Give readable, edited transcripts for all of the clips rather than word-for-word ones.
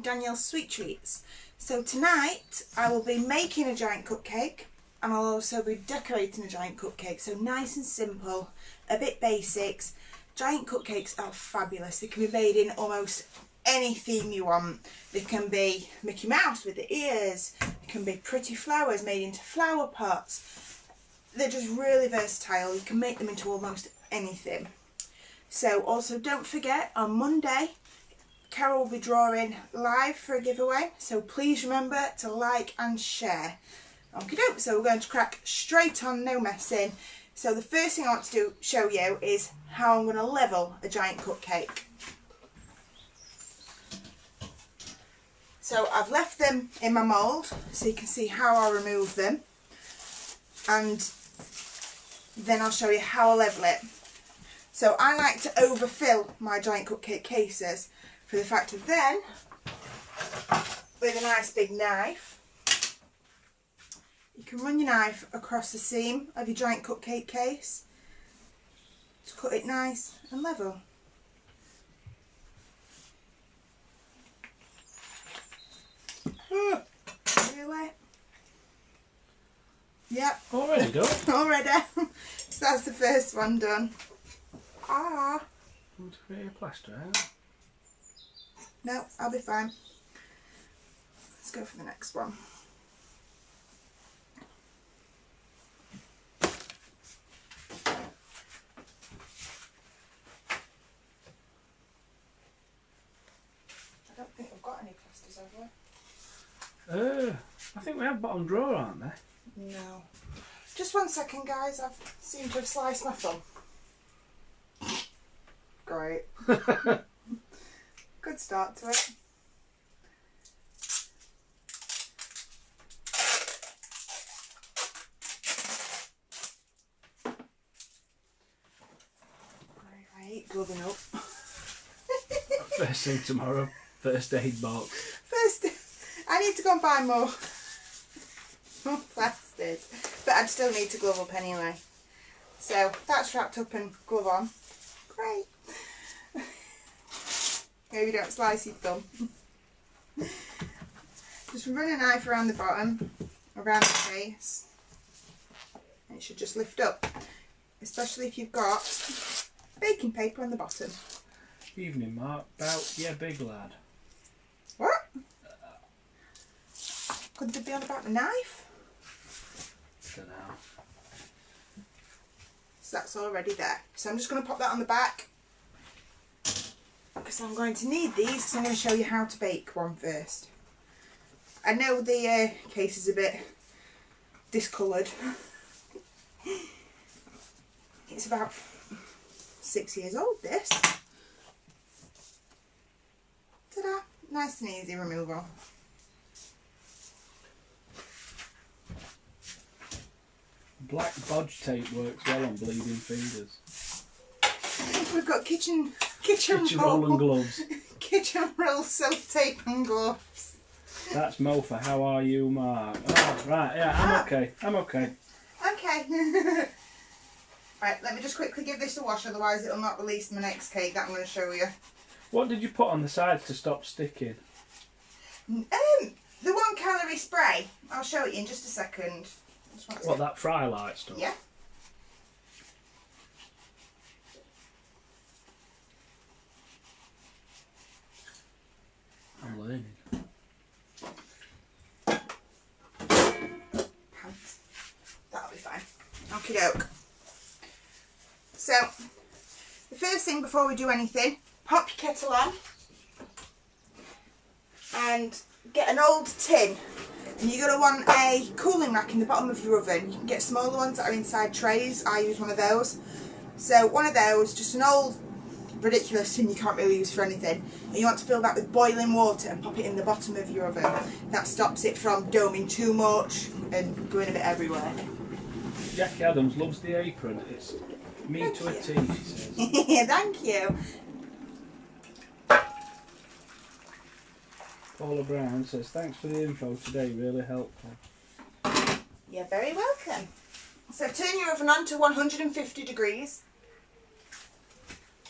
watching Danielle's Sweet Treats. So tonight I will be making a giant cupcake and I'll also be decorating a giant cupcake. So nice and simple, a bit basics. Giant cupcakes are fabulous. They can be made in almost any theme you want. They can be Mickey Mouse with the ears. They can be pretty flowers made into flower pots. They're just really versatile. You can make them into almost anything. So also don't forget, on Monday Carol will be drawing live for a giveaway, so please remember to like and share. Okie doke, so we're going to crack straight on, no messing. So the first thing I want to show you is how I'm going to level a giant cupcake. So I've left them in my mould so you can see how I remove them, and then I'll show you how I level it. So I like to overfill my giant cupcake cases for the fact of then, with a nice big knife, you can run your knife across the seam of your giant cupcake case to cut it nice and level. Really? Yep. Already done? Already. So that's the first one done. Ah. Want to create a plaster out? No, I'll be fine. Let's go for the next one. I don't think we've got any plasters, have we? I think we have bottom drawer, aren't they? No. Just 1 second, guys. I've seemed to have sliced my thumb. Great. Good start to it. Right, gloving up. First thing tomorrow, first aid box. I need to go and buy more plasters, but I'd still need to glove up anyway. So that's wrapped up and glove on. Great. Maybe don't slice your thumb. Just run a knife around the bottom, around the face, and it should just lift up, especially if you've got baking paper on the bottom. Evening mark, about, yeah, big lad. What? Could they be on about the knife? Don't know. So that's already there. So I'm just going to pop that on the back, because I'm going to need these, because I'm going to show you how to bake one first. I know the case is a bit discoloured. It's about 6 years old, this. Ta-da! Nice and easy removal. Black bodge tape works well on bleeding fingers. We've got kitchen roll and gloves. Kitchen roll, self-tape and gloves. That's Mofa. How are you, Mark? Oh, right, yeah, I'm okay. I'm okay. Okay. Right, let me just quickly give this a wash, otherwise it'll not release my next cake that I'm going to show you. What did you put on the sides to stop sticking? The 1 calorie spray. I'll show it you in just a second. What, that fry light stuff? Yeah. I'm learning. Pants. That'll be fine. Okie doke. So, the first thing before we do anything, pop your kettle on and get an old tin. And you're going to want a cooling rack in the bottom of your oven. You can get smaller ones that are inside trays. I use one of those. So one of those, just an old ridiculous tin you can't really use for anything. And you want to fill that with boiling water and pop it in the bottom of your oven. That stops it from doming too much and going a bit everywhere. Jackie Adams loves the apron. It's me to a T, she says. Thank you. Paula Brown says, thanks for the info today, really helpful. You're very welcome. So turn your oven on to 150 degrees.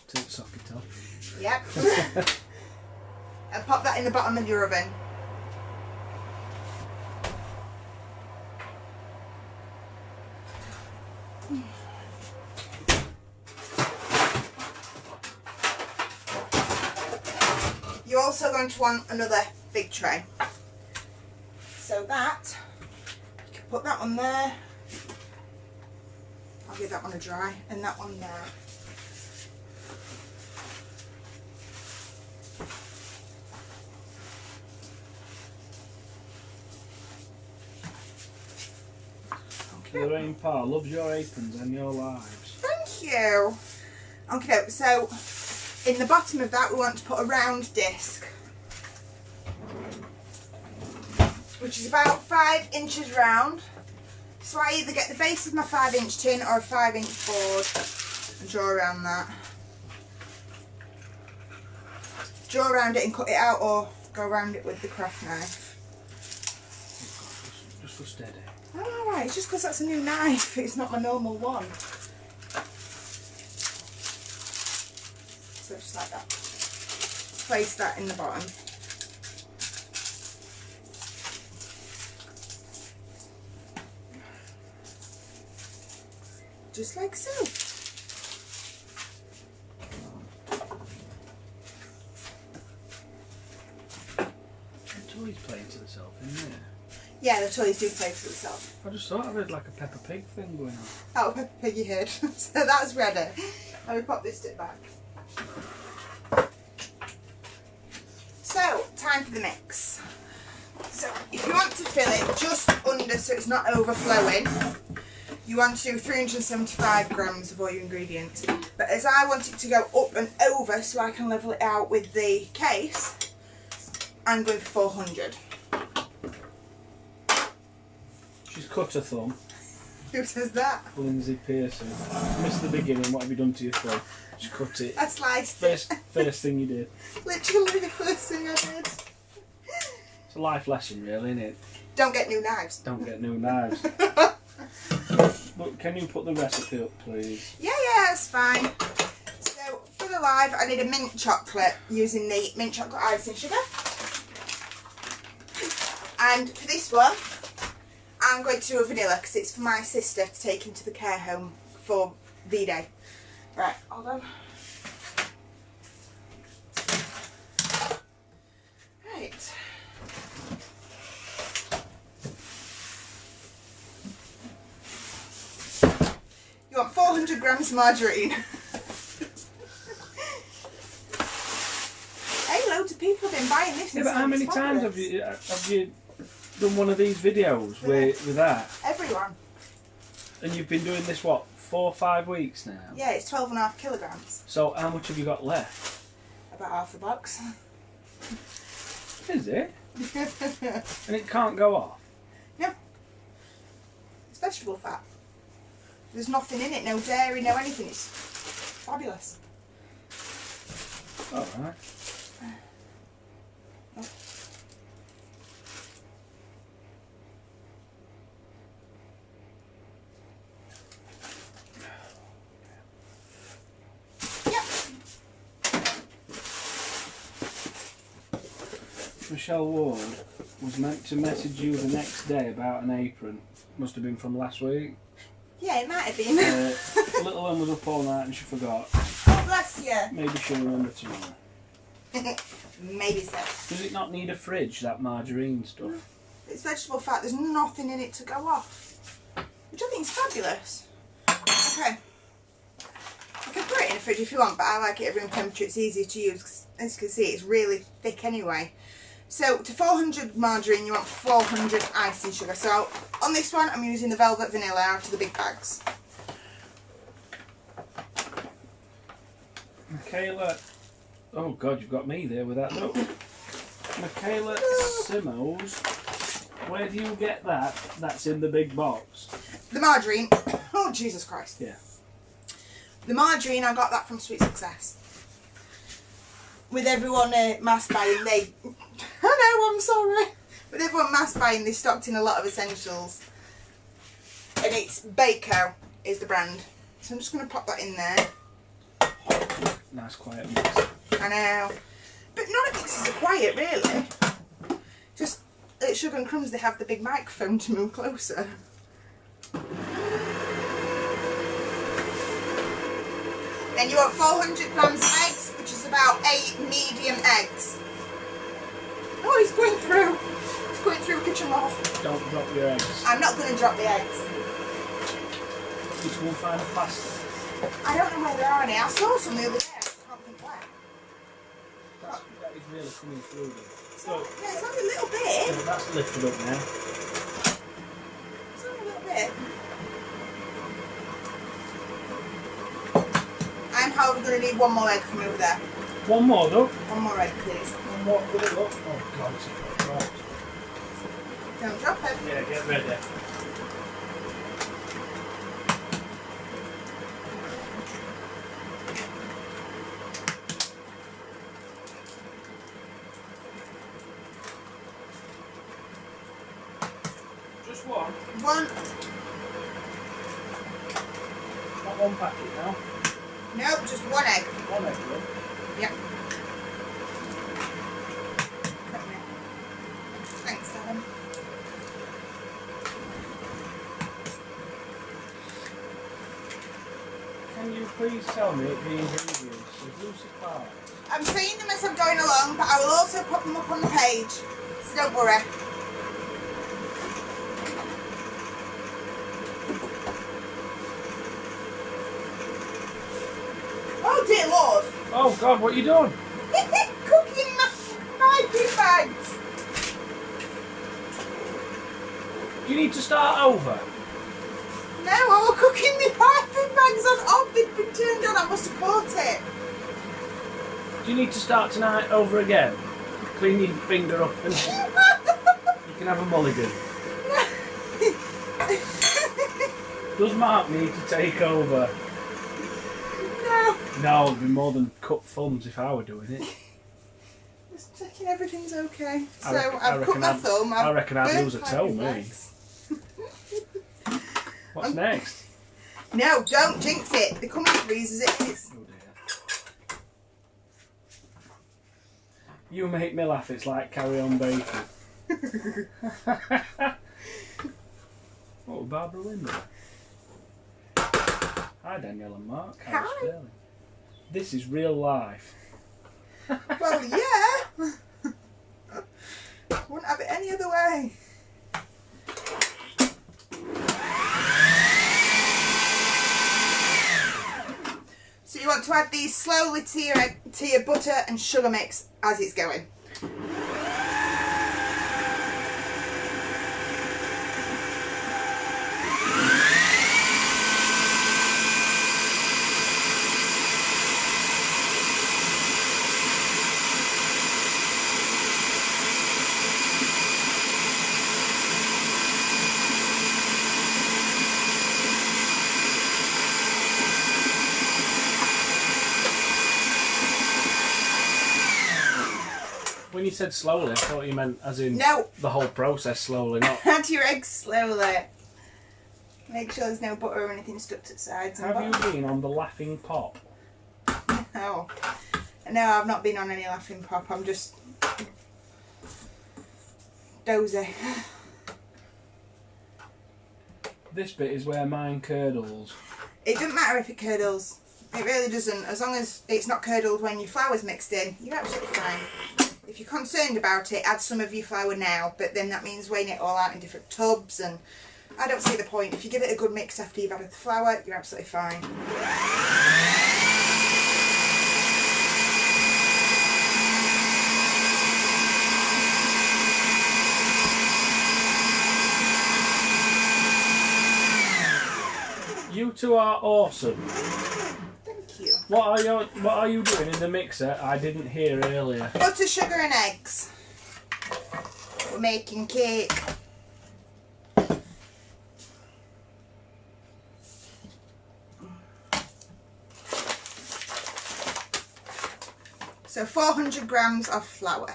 Take the socket off. Yep. and pop that in the bottom of your oven. You're also going to want another big tray. So that, you can put that one there. I'll give that one a dry, and that one there. Lorraine Parr loves your aprons and your lives. Thank you. Okay, so in the bottom of that we want to put a round disc, which is about 5 inches round. So I either get the base of my 5-inch tin or a 5-inch board and draw around that. Draw around it and cut it out, or go around it with the craft knife. Just go steady. Oh, alright, it's just because that's a new knife, it's not my normal one. So just like that. Place that in the bottom. Just like so. The toys playing to themselves in there. Yeah, the toys do play for themselves. I just thought I heard like a Peppa Pig thing going on. Oh, Peppa Piggy head. So that's ready. Let me pop this bit back. So, time for the mix. So, if you want to fill it just under so it's not overflowing, you want to do 375 grams of all your ingredients. But as I want it to go up and over so I can level it out with the case, I'm going for 400. She's cut her thumb. Who says that? Lindsay Pearson. Missed the beginning, what have you done to your thumb? She cut it. I sliced it. First thing you did. Literally the first thing I did. It's a life lesson really, isn't it? Don't get new knives. Don't get new knives. But can you put the recipe up please? Yeah, that's fine. So for the live, I need a mint chocolate using the mint chocolate icing sugar. And for this one, I'm going to do a vanilla because it's for my sister to take into the care home for V-Day. Right, hold on. Right. You want 400 grams of margarine. Hey, loads of people have been buying this. Yeah, but how many times have you done one of these videos with that? Everyone. And you've been doing this what, 4 or 5 weeks now? Yeah, it's 12.5 kilograms. So how much have you got left? About half a box. Is it? And it can't go off? No. It's vegetable fat. There's nothing in it, no dairy, no anything. It's fabulous. Alright. Oh. Michelle Ward was meant to message you the next day about an apron. Must have been from last week. Yeah, it might have been. Little one was up all night and she forgot. Oh, bless you. Maybe she'll remember tomorrow. Maybe so. Does it not need a fridge, that margarine stuff? It's vegetable fat. There's nothing in it to go off. Which I think is fabulous. Okay. I can put it in a fridge if you want, but I like it at room temperature. It's easier to use. 'Cause as you can see, it's really thick anyway. So to 400 margarine, you want 400 icing sugar. So on this one, I'm using the velvet vanilla out of the big bags. Michaela, oh God, you've got me there with that look. Michaela Simmos, where do you get that? That's in the big box. The margarine, oh Jesus Christ. Yeah. The margarine, I got that from Sweet Success. With everyone mass buying, I know, I'm sorry. With everyone mass buying, they stocked in a lot of essentials. And it's Baco is the brand. So I'm just going to pop that in there. Nice quiet mix. I know. But none of mixes are quiet, really. Just at Sugar and Crumbs, they have the big microphone to move closer. Then you want 400 grams of eggs, which is about 8 medium eggs. Oh, he's going through. He's going through a kitchen wall. Don't drop your eggs. I'm not going to drop the eggs. Just go and find a plastic. I don't know where there are any. I saw some the other day. I just can't think where. That is really coming through then. So, Yeah, it's only a little bit. yeah, that's lifted up now. It's only a little bit. I'm however going to need one more egg from over there. One more though. One more egg, please. One more. Will it look? Oh God, it's got dropped. Don't drop it. Yeah, get ready. Just one. One. Not one packet now. Nope, just one egg. One egg though. Yep. Thanks, Adam. Can you please tell me the ingredients of Lucy Pie? I'm saying them as I'm going along, but I will also put them up on the page, so don't worry. Oh dear Lord! Oh God, what are you doing? Cooking my pie bags! You need to start over. No, I was cooking my piping bags on off. They've been turned on. I must have caught it. Do you need to start tonight over again? Clean your finger up and you can have a mulligan. Does Mark need to take over? No. No, it'd be more than cut thumbs if I were doing it. Just checking everything's okay. I So reckon- I've cut my thumb. I reckon I'd burnt lose a piping toe, me. bags. What's next? No, don't jinx it. The coming freeze as it is. Oh dear. You make me laugh, it's like Carry On Baking. What, Barbara Linda? Hi Danielle and Mark. How's Hi. Sterling? This is real life. Well, yeah. Wouldn't have it any other way. So you want to add these slowly to your butter and sugar mix as it's going. When you said slowly, I thought you meant as in No. the whole process slowly, not... Add your eggs slowly. Make sure there's no butter or anything stuck to the sides. And Have you bottom. been on the Laughing Pop? No. No, I've not been on any laughing pop. I'm just dozy. This bit is where mine curdles. It doesn't matter if it curdles. It really doesn't. As long as it's not curdled when your flour's mixed in, you're absolutely fine. If you're concerned about it, add some of your flour now, but then that means weighing it all out in different tubs, and I don't see the point. If you give it a good mix after you've added the flour, you're absolutely fine. You two are awesome. Thank you. What are you doing in the mixer? I didn't hear earlier. Butter, sugar and eggs. We're making cake. So 400 grams of flour.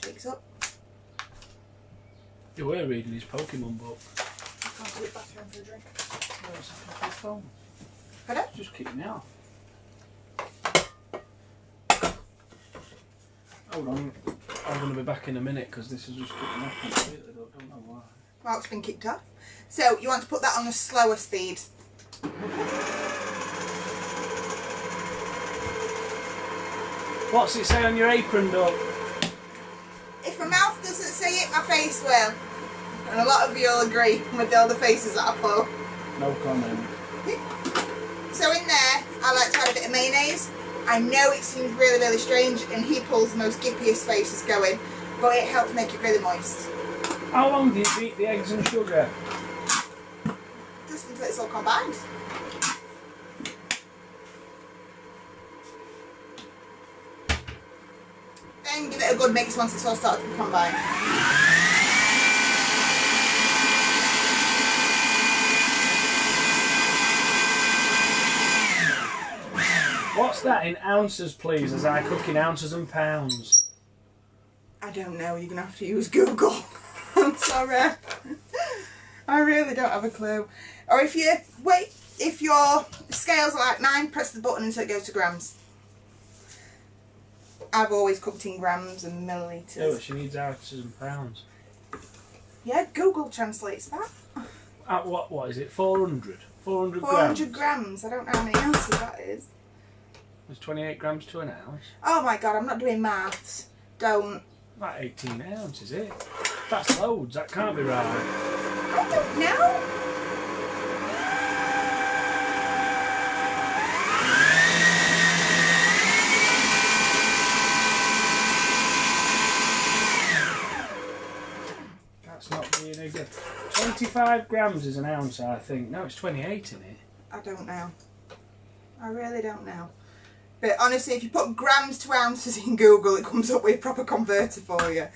Shakes up. You were reading his Pokemon book. I'll do it back in for a drink. Oh, it's a fucking phone. Pardon? Just keep me off. Hold on, I'm going to be back in a minute because this is just kicking off completely. I don't know why. Well, it's been kicked off. So you want to put that on a slower speed. What's it say on your apron, Doug? If my mouth doesn't say it, my face will. And a lot of you will agree with all the faces that I pull. No comment. So in there, I like to add a bit of mayonnaise. I know it seems really, really strange, and he pulls the most gippiest faces going, but it helps make it really moist. How long do you beat the eggs and sugar? Just until it's all combined. Then give it a good mix once it's all started to be combined. What's that in ounces, please, as I cook in ounces and pounds? I don't know, you're going to have to use Google. I'm sorry. I really don't have a clue. Or if your scales are like mine, press the button until it goes to grams. I've always cooked in grams and millilitres. Oh, she needs ounces and pounds. Yeah, Google translates that. What is it? 400? 400 grams? 400 grams. I don't know how many ounces that is. There's 28 grams to an ounce. Oh my god, I'm not doing maths. Don't. About 18 ounces, is it? That's loads. That can't be right. I don't know. That's not being a good. 25 grams is an ounce, I think. No, it's 28 in it. I don't know. I really don't know. But honestly, if you put grams to ounces in Google, it comes up with a proper converter for you.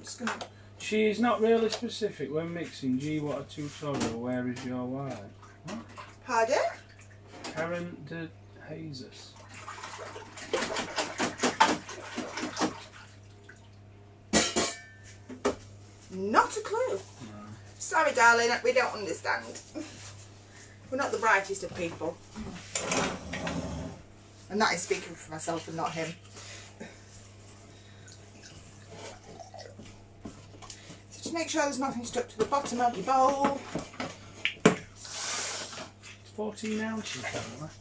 Just gonna... She's not really specific when mixing. Gee, what a tutorial. Where is your wine? What? Pardon? Karen de Jesus. Not a clue. No. Sorry, darling, we don't understand. We're not the brightest of people. And that is speaking for myself and not him. So just make sure there's nothing stuck to the bottom of your bowl. It's 14 ounces, Emily.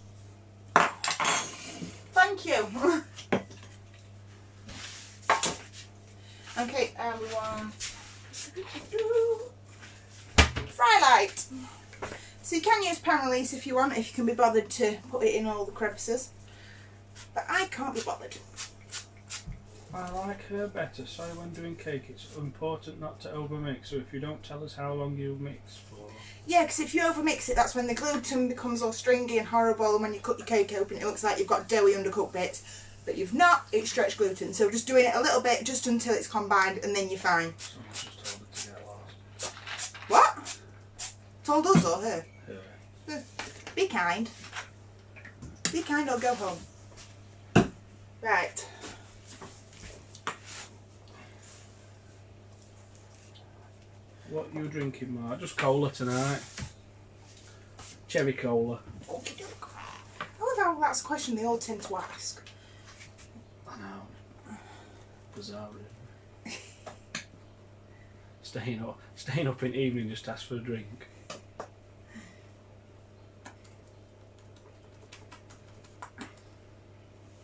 Thank you. Okay, and we want fry light. So you can use pan release if you want, if you can be bothered to put it in all the crevices. But I can't be bothered. I like her better. Sorry, when doing cake, it's important not to overmix. So if you don't tell us how long you mix for. Yeah, because if you overmix it, that's when the gluten becomes all stringy and horrible, and when you cut your cake open, it looks like you've got doughy undercooked bits. But you've not, it's stretched gluten. So just doing it a little bit, just until it's combined, and then you're fine. Someone just told her to get lost. What? Told us or her? Her. Be kind. Be kind or go home. Right. What are you drinking, Mark? Just cola tonight. Cherry cola. Okie doke. I love how that's a question they all tend to ask. I know. Bizarre, really. Staying up in the evening, just ask for a drink.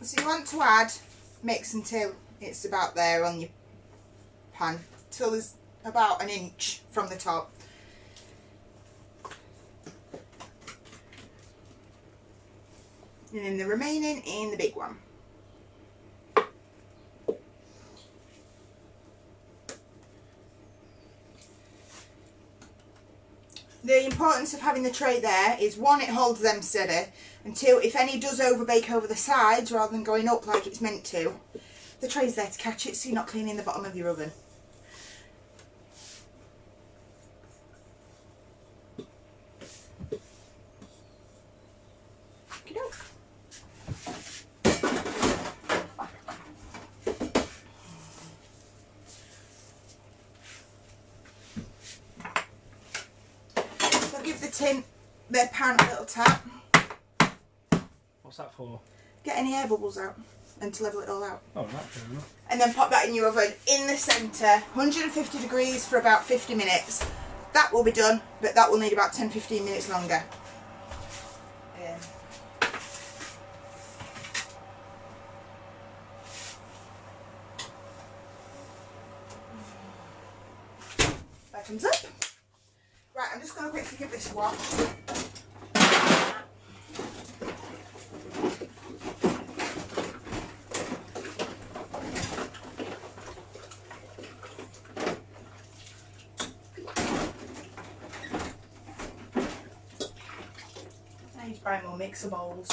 So you want to add, mix until it's about there on your pan, till there's about 1 inch from the top. And then the remaining in the big one. The importance of having the tray there is, one, it holds them steady, and two, if any does overbake over the sides rather than going up like it's meant to, the tray's there to catch it so you're not cleaning the bottom of your oven. Okey-doke. give the pan a little tap. What's that for? Get any air bubbles out and to level it all out. Oh, that's fair enough. And then pop that in your oven in the centre, 150 degrees for about 50 minutes. That will be done, but that will need about 10-15 minutes longer. That comes up. Right, I'm just going to quickly give this a wash. I need to buy more mixer bowls.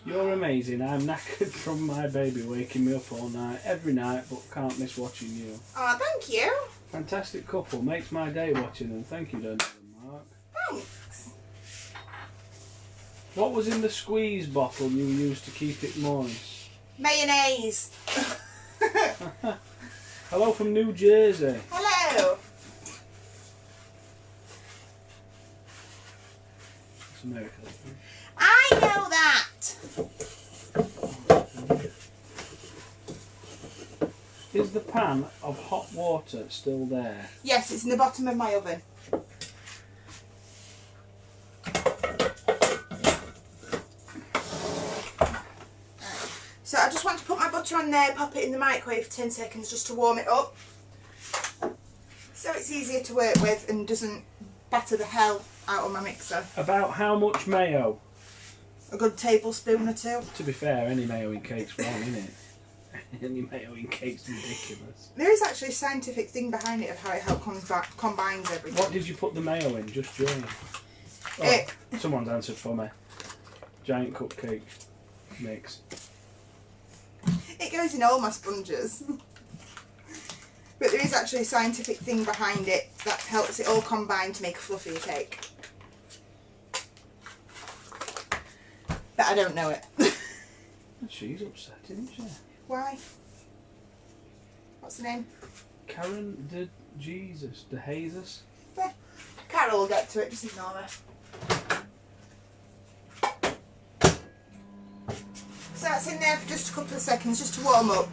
You're amazing. I'm knackered from my baby waking me up all night, every night, but can't miss watching you. Oh, thank you. Fantastic couple. Makes my day watching them. Thank you, Daniel and Mark. Thanks. What was in the squeeze bottle you used to keep it moist? Mayonnaise. Hello from New Jersey. Hello. It's America. I know that. Is the pan of hot water still there? Yes, it's in the bottom of my oven. So I just want to put my butter on there, pop it in the microwave for 10 seconds just to warm it up. So it's easier to work with and doesn't batter the hell out of my mixer. About how much mayo? A good tablespoon or two. To be fair, any mayo in cake's wrong, isn't it? Any mayo in cake's ridiculous. There is actually a scientific thing behind it of how it combines everything. What did you put the mayo in? Just join. Oh, someone's answered for me. Giant cupcake mix. It goes in all my sponges. But there is actually a scientific thing behind it that helps it all combine to make a fluffier cake. But I don't know it. She's upset, isn't she? Why? What's the name? Karen de Jesus, de Jesus. Yeah. Carol will get to it, just ignore her. So that's in there for just a couple of seconds, just to warm up.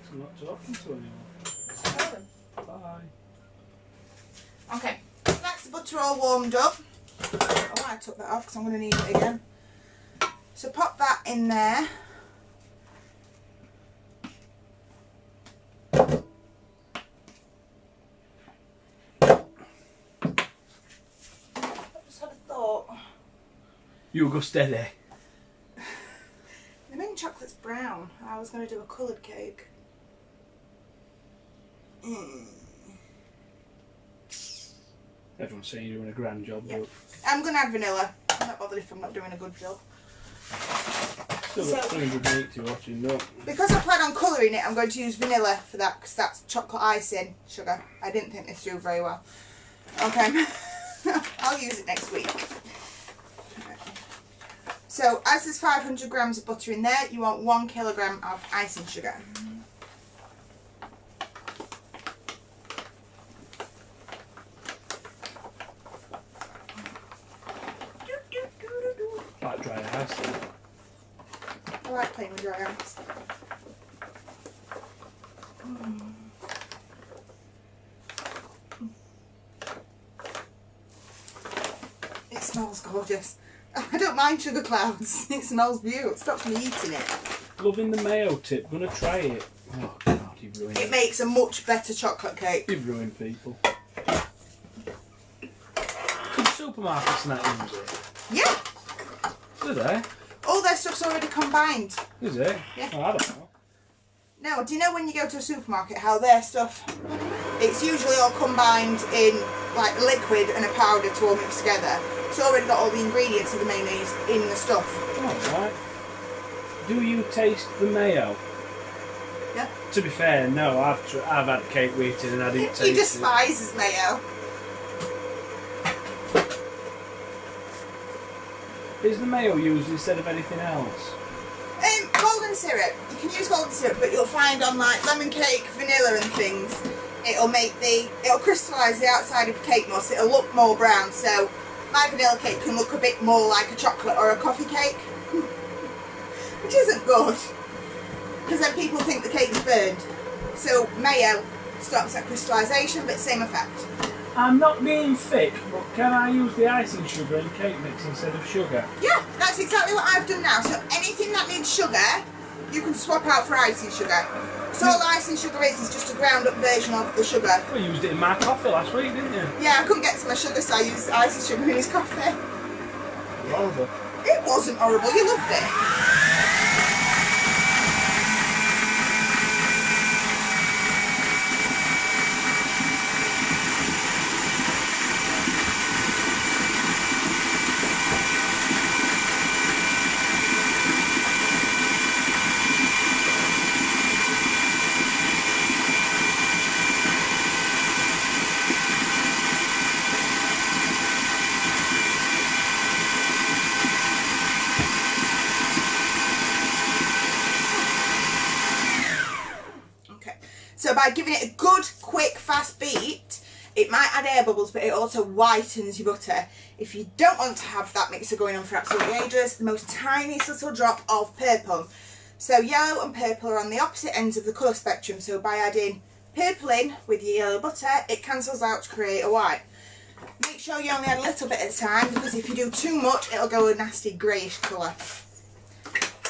I'm not talking to anyone. Bye. Okay, that's the butter all warmed up. Oh, I took that off because I'm going to need it again. So pop that in there. I just had a thought. You go steady. The mint chocolate's brown. I was going to do a coloured cake. Everyone's saying you're doing a grand job, Yeah. but I'm going to add vanilla. I'm not bothered if I'm not doing a good job. still got 380 watching, don't you? Because I plan on colouring it, I'm going to use vanilla for that because that's chocolate icing sugar. I didn't think this through very well. Okay. I'll use it next week. So as there's 500 grams of butter in there, you want 1 kilogram of icing sugar. Like dry ice. I like playing with dry ice. It smells gorgeous. I don't mind sugar clouds. It smells beautiful. It stops me eating it. Loving the mayo tip. Gonna try it. Oh God, you've ruined It it. makes a much better chocolate cake. You've ruined people. Could supermarkets not use it? Yeah. Do they? All their stuff's already combined. Is it? Yeah. Oh, I don't know. No, do you know when you go to a supermarket how their stuff It's usually all combined in like liquid and a powder to all mix together. It's already got all the ingredients of the mayonnaise in the stuff. Alright. Do you taste the mayo? Yeah. To be fair, no, I've had cake wheating and I didn't taste it. He despises mayo. Is the mayo used instead of anything else? Golden syrup. You can use golden syrup, but you'll find on like lemon cake, vanilla and things, it'll crystallise the outside of the cake more, so it'll look more brown. So my vanilla cake can look a bit more like a chocolate or a coffee cake, which isn't good, because then people think the cake's burned. So mayo stops that crystallisation, but same effect. I'm not being thick, but can I use the icing sugar in cake mix instead of sugar? Yeah, that's exactly what I've done now. So anything that needs sugar, you can swap out for icing sugar. So all icing sugar is just a ground up version of the sugar. Well, you used it in my coffee last week, didn't you? Yeah, I couldn't get to my sugar, so I used icing sugar in his coffee. Horrible. It wasn't horrible, you loved it. So by giving it a good, quick, fast beat, it might add air bubbles, but it also whitens your butter. If you don't want to have that mixture going on for absolutely ages, the most tiniest little drop of purple. So yellow and purple are on the opposite ends of the colour spectrum, so by adding purple in with your yellow butter, it cancels out to create a white. Make sure you only add a little bit at a time, because if you do too much, it'll go a nasty greyish colour.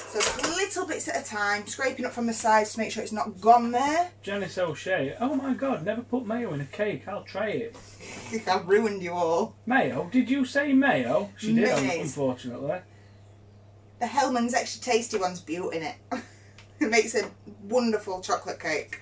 So little bits at a time, scraping up from the sides to make sure it's not gone there. Janice O'Shea, oh my god, never put mayo in a cake, I'll try it. I've ruined you all. Mayo? Did you say mayo? She did, Mayonnaise. Unfortunately. The Hellmann's extra tasty one's beauty in it. It makes a wonderful chocolate cake.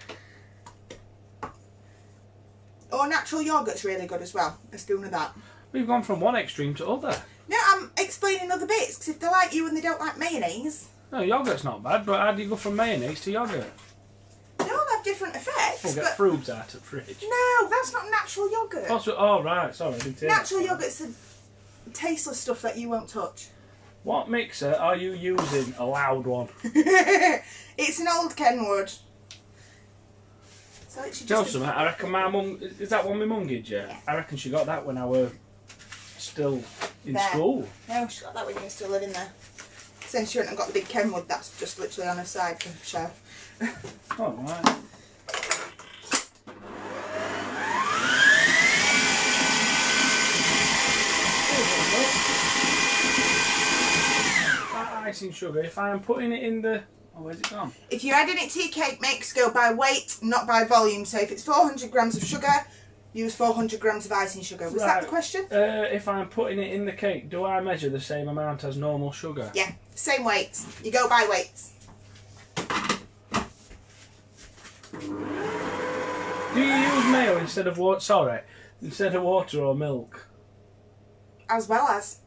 Or natural yoghurt's really good as well, a spoon of that. We've gone from one extreme to other. No, I'm explaining other bits, because if they like you and they don't like mayonnaise... No, yoghurt's not bad, but how do you go from mayonnaise to yoghurt? They all have different effects. We'll get but... fruits out of the fridge. No, that's not natural yoghurt. Oh, right, sorry, I didn't say Natural that. yoghurt's the tasteless stuff that you won't touch. What mixer are you using? A loud one. It's an old Kenwood. So it's Tell just something, I reckon my mum... Is that one my mum gives you? Yeah. I reckon she got that when I were still in There. school. No, she got that when you were still living there. Since she went and got the big Kenwood, that's just literally on her side for show. Oh, right. That icing sugar, if I am putting it in the... Oh, where's it gone? If you're adding it to your cake mix, go by weight, not by volume. So if it's 400 grams of sugar, use 400 grams of icing sugar. Was that the question? If I'm putting it in the cake, do I measure the same amount as normal sugar? Yeah, same weights. You go by weights. Do you use mayo instead of water? Sorry, instead of water or milk? As well as.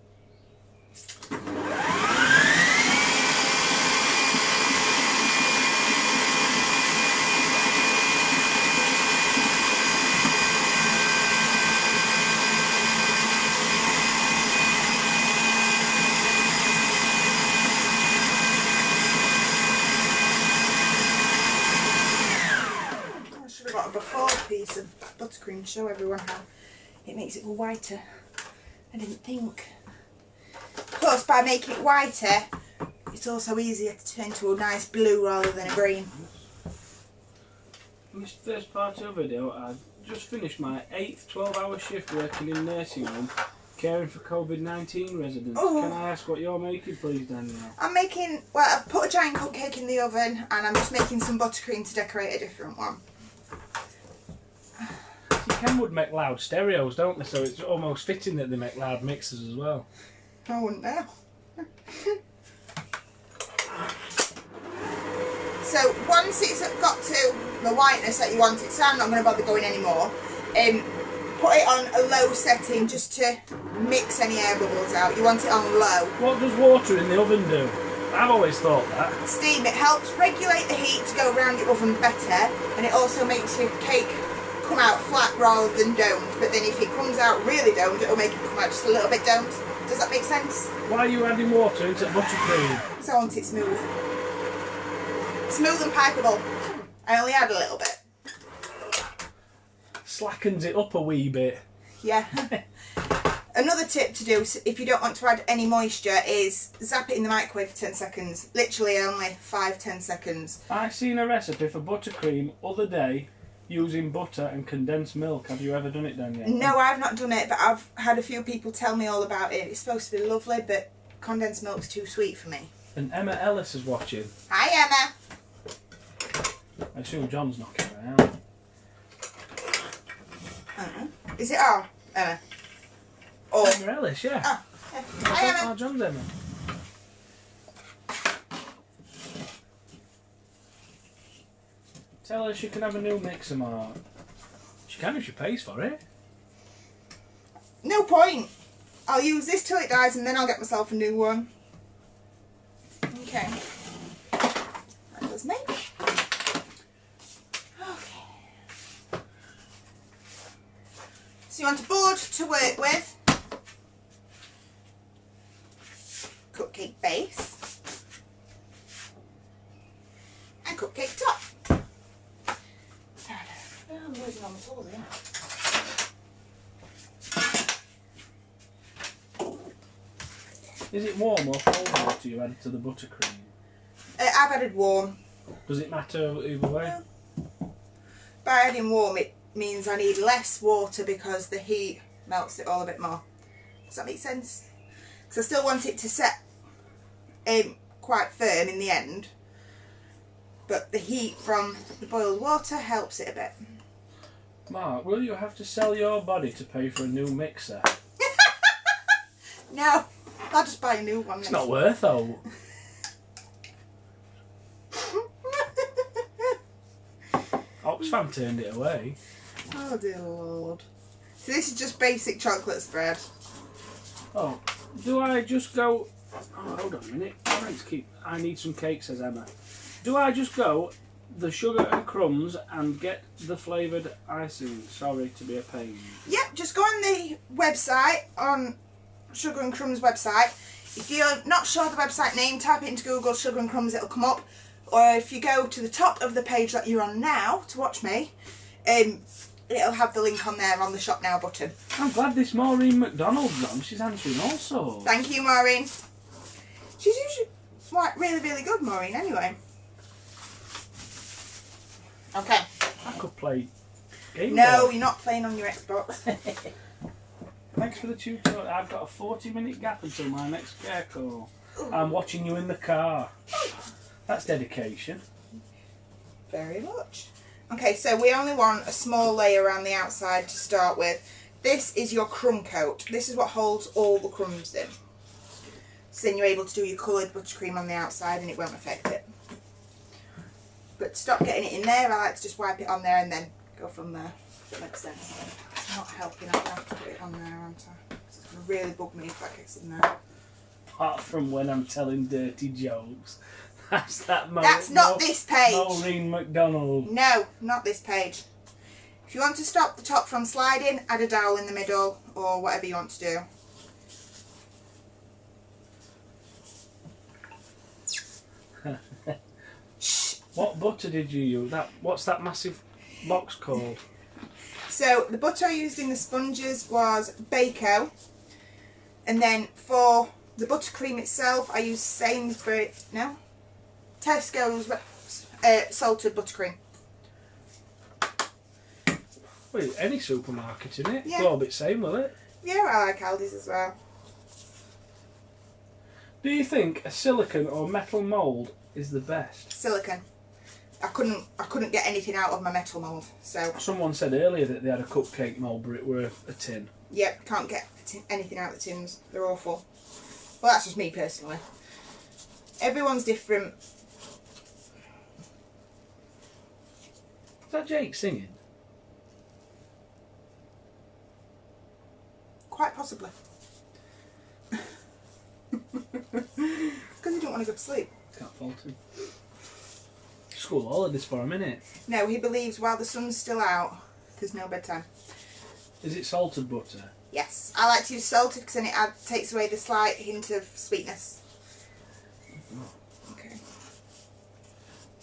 Got a before piece of buttercream to show everyone how it makes it go whiter. I didn't think. Plus, by making it whiter, it's also easier to turn to a nice blue rather than a green. In this first part of the video, I've just finished my 8th 12-hour shift working in nursing home, caring for COVID-19 residents. Oh. Can I ask what you're making, please, Danielle? I'm making, well, I've put a giant cupcake in the oven and I'm just making some buttercream to decorate a different one. Kenwood make loud stereos, don't they? So it's almost fitting that they make loud mixers as well. I wouldn't know. So once it's got to the whiteness that you want it, so I'm not going to bother going anymore. Put it on a low setting just to mix any air bubbles out. You want it on low. What does water in the oven do? I've always thought that. Steam. It helps regulate the heat to go around your oven better, and it also makes your cake come out flat rather than domed. But then if it comes out really domed, it'll make it come out just a little bit domed. Does that make sense? Why are you adding water into buttercream? Because I want it smooth. Smooth and pipeable. I only add a little bit. Slackens it up a wee bit. Yeah. Another tip to do if you don't want to add any moisture is zap it in the microwave for 10 seconds. Literally only 5-10 seconds. I seen a recipe for buttercream other day using butter and condensed milk. Have you ever done it, Danielle? No, I've not done it, but I've had a few people tell me all about it. It's supposed to be lovely, but condensed milk's too sweet for me. And Emma Ellis is watching. Hi, Emma. I assume John's knocking around. Is it R, Emma? Or Emma Ellis, yeah. Oh, yeah. Hi, Emma. Oh, John's Emma. Tell her she can have a new mixer, Mark. She can if she pays for it. No point. I'll use this till it dies and then I'll get myself a new one. Okay. That was me. Okay. So you want a board to work with. Cupcake base. And cupcake top. I'm losing all my tools again. Is it warm or cold water you added to the buttercream? I've added warm. Does it matter either way? By adding warm, it means I need less water because the heat melts it all a bit more. Does that make sense? Because I still want it to set quite firm in the end, but the heat from the boiled water helps it a bit. Mark, will you have to sell your body to pay for a new mixer? No, I'll just buy a new one. It's not worth though. Oxfam turned it away. Oh dear Lord. So this is just basic chocolate spread. Oh, do I just go... Oh, hold on a minute. I need some cake, says Emma. Do I just go the sugar and crumbs and get the flavoured icing? Sorry to be a pain. Yep, just go on the website, on Sugar and Crumbs website. If you're not sure of the website name, type it into Google Sugar and Crumbs, it'll come up. Or if you go to the top of the page that you're on now to watch me, it'll have the link on there on the Shop Now button. I'm glad this Maureen McDonald's on. She's answering also. Thank you, Maureen. She's usually really, really good, Maureen, anyway. Okay. I could play Game No, Boy. you're not playing on your Xbox. Thanks for the tutorial. I've got a 40-minute gap until my next care call. I'm watching you in the car. That's dedication. Very much. Okay, so we only want a small layer around the outside to start with. This is your crumb coat. This is what holds all the crumbs in. So then you're able to do your coloured buttercream on the outside and it won't affect it. But to stop getting it in there, I like to just wipe it on there and then go from there. If that makes sense. It's not helping, I'm going to have to put it on there, aren't I? It's going to really bug me if that gets in there. Apart from when I'm telling dirty jokes. That's not this page. Maureen McDonald. No, not this page. If you want to stop the top from sliding, add a dowel in the middle or whatever you want to do. What butter did you use? What's that massive box called? So the butter I used in the sponges was Bako, and then for the buttercream itself I used Tesco's salted buttercream. Well, any supermarket in it. Yeah. All a bit same, will it? Yeah, I like Aldi's as well. Do you think a silicone or metal mould is the best? Silicone. I couldn't get anything out of my metal mould, so. Someone said earlier that they had a cupcake mould, but it were a tin. Yep, can't get anything out of the tins. They're awful. Well, that's just me personally. Everyone's different. Is that Jake singing? Quite possibly. Because he don't want to go to sleep. Can't fault him. School holidays for a minute. No, he believes while the sun's still out, there's no bedtime. Is it salted butter? Yes, I like to use salted because then it takes away the slight hint of sweetness. Okay.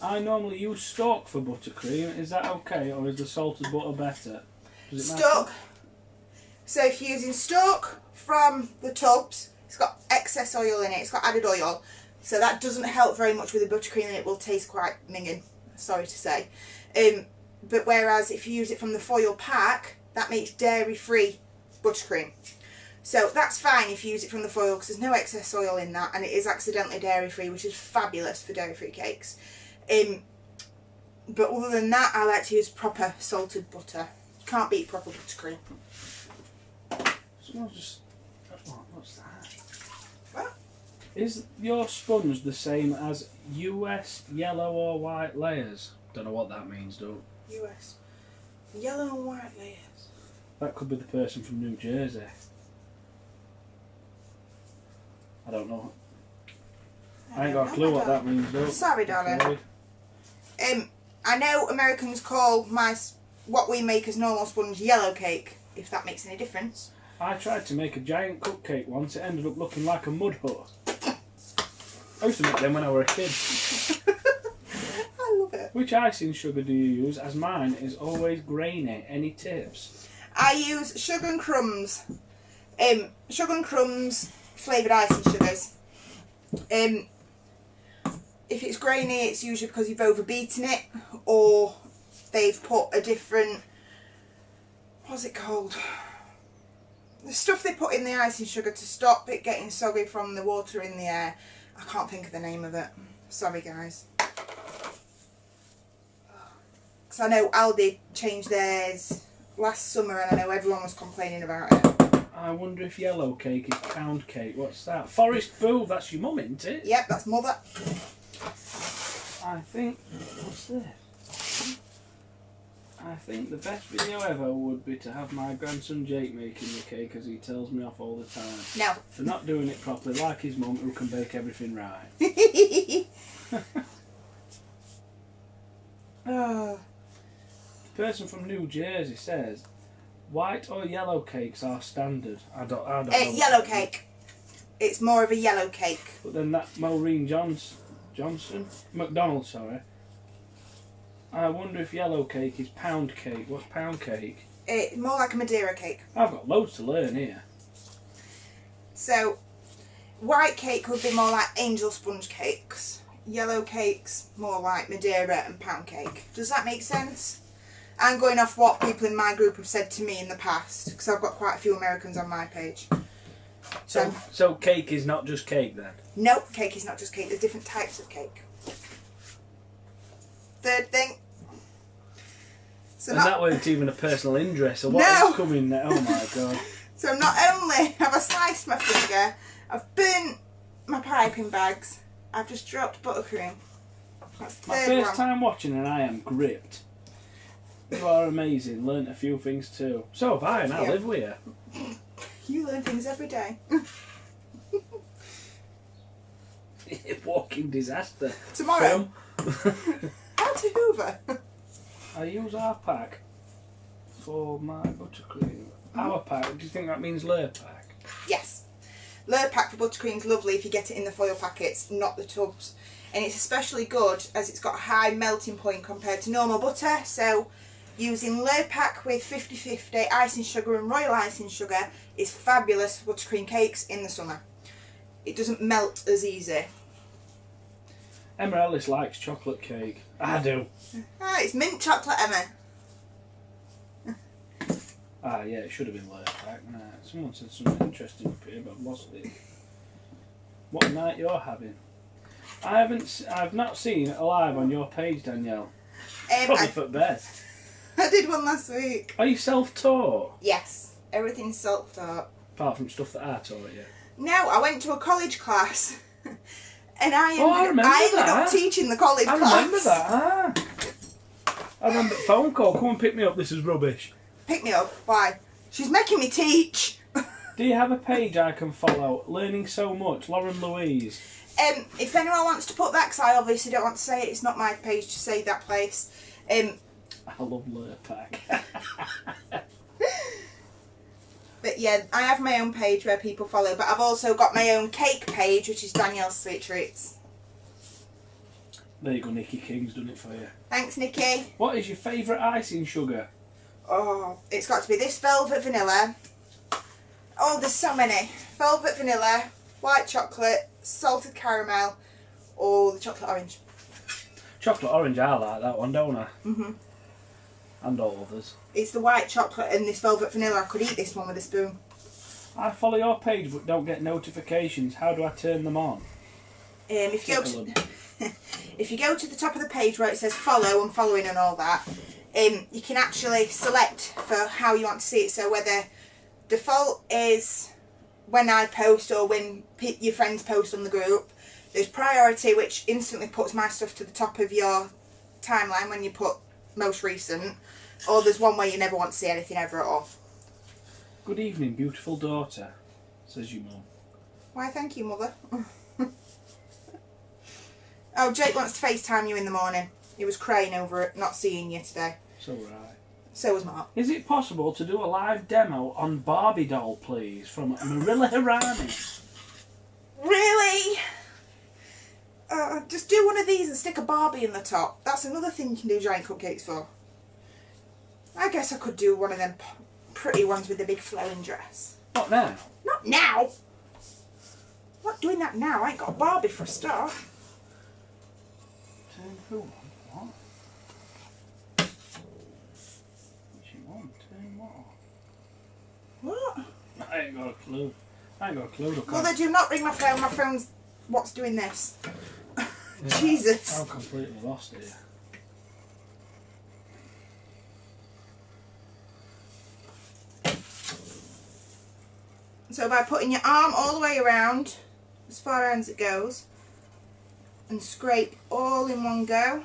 I normally use stock for buttercream. Is that okay, or is the salted butter better? Does it matter? Stock. So if you're using stock from the tubs, it's got excess oil in it. It's got added oil. So that doesn't help very much with the buttercream and it will taste quite minging, sorry to say. But whereas if you use it from the foil pack, that makes dairy-free buttercream. So that's fine if you use it from the foil because there's no excess oil in that and it is accidentally dairy-free, which is fabulous for dairy-free cakes. But other than that, I like to use proper salted butter. Can't beat proper buttercream. Someone's just... What's that? What? Is your sponge the same as US yellow or white layers? Don't know what that means, though. US. Yellow and white layers. That could be the person from New Jersey. I don't know. I ain't got a clue what that means, though. Sorry, darling. I know Americans call what we make as normal sponge yellow cake, if that makes any difference. I tried to make a giant cupcake once. It ended up looking like a mud hut. I used to make them when I was a kid. I love it. Which icing sugar do you use? As mine is always grainy. Any tips? I use sugar and crumbs. Sugar and crumbs, flavoured icing sugars. If it's grainy, it's usually because you've overbeaten it or they've put a different, what's it called? The stuff they put in the icing sugar to stop it getting soggy from the water in the air. I can't think of the name of it. Sorry, guys. Because I know Aldi changed theirs last summer and I know everyone was complaining about it. I wonder if yellow cake is pound cake. What's that? Forest Boo, that's your mum, isn't it? Yep, that's mother. I think... What's this? I think the best video ever would be to have my grandson Jake making the cake as he tells me off all the time. No. For not doing it properly, like his mum who can bake everything right. Oh. The person from New Jersey says, white or yellow cakes are standard. I don't know. Yellow cake. It's more of a yellow cake. But then that Maureen McDonald, sorry. I wonder if yellow cake is pound cake. What's pound cake? It's more like a Madeira cake. I've got loads to learn here. So, white cake would be more like angel sponge cakes. Yellow cakes more like Madeira and pound cake. Does that make sense? I'm going off what people in my group have said to me in the past because I've got quite a few Americans on my page. So cake is not just cake then? Nope, cake is not just cake. There's different types of cake. Third thing. So and that weren't even a personal interest. So what is coming now? Oh my god. So not only have I sliced my finger, I've burnt my piping bags, I've just dropped buttercream. That's the My third first time watching and I am gripped. You are amazing. Learnt a few things too. So have I and I live with you. You learn things every day. Walking disaster. Tomorrow. How to hoover. I use our pack for my buttercream. Our pack, do you think that means Lure pack? Yes. Lure pack for buttercream is lovely if you get it in the foil packets, not the tubs. And it's especially good as it's got a high melting point compared to normal butter. So using Lure pack with 50/50 icing sugar and royal icing sugar is fabulous for buttercream cakes in the summer. It doesn't melt as easy. Emma Ellis likes chocolate cake. I do. Ah, it's mint chocolate, Emma. Ah, yeah, it should have been Lure pack. Nah, someone said something interesting up here, but I've lost it. What night you're having? I've not seen it live on your page, Danielle. Probably for bed. I did one last week. Are you self-taught? Yes, everything's self-taught. Apart from stuff that I taught you. No, I went to a college class. And I ended up teaching the college class. I remember that. I remember the phone call. Come and pick me up. This is rubbish. Pick me up? Why? She's making me teach. Do you have a page I can follow? Learning so much. Lauren Louise. If anyone wants to put that, because I obviously don't want to say it, it's not my page to say that place. I love Lurpak. But yeah, I have my own page where people follow, but I've also got my own cake page, which is Danielle's Sweet Treats. There you go, Nikki King's done it for you. Thanks, Nikki. What is your favourite icing sugar? Oh, it's got to be this velvet vanilla. Oh, there's so many. Velvet vanilla, white chocolate, salted caramel, or the chocolate orange. Chocolate orange, I like that one, don't I? And all others. It's the white chocolate and this velvet vanilla. I could eat this one with a spoon. I follow your page but don't get notifications. How do I turn them on? If you go to the top of the page where it says follow and following and all that, you can actually select for how you want to see it. So whether default is when I post or when your friends post on the group. There's priority, which instantly puts my stuff to the top of your timeline when you put most recent. Or there's one where you never want to see anything ever at all. Good evening, beautiful daughter, says your mum. Why, thank you, mother. Oh, Jake wants to FaceTime you in the morning. He was crying over it, not seeing you today. So right. So was Mark. Is it possible to do a live demo on Barbie doll, please, from Marilla Hirani? Really? Just do one of these and stick a Barbie in the top. That's another thing you can do giant cupcakes for. I guess I could do one of them pretty ones with the big flowing dress. What now? Not now! I'm not doing that now. I ain't got a Barbie for a start. Turn who on? What? What you want? Turn what on? What? I ain't got a clue. Mother, do not ring my phone. My phone's what's doing this. Yeah, Jesus. I'm completely lost here. So by putting your arm all the way around, as far as it goes, and scrape all in one go,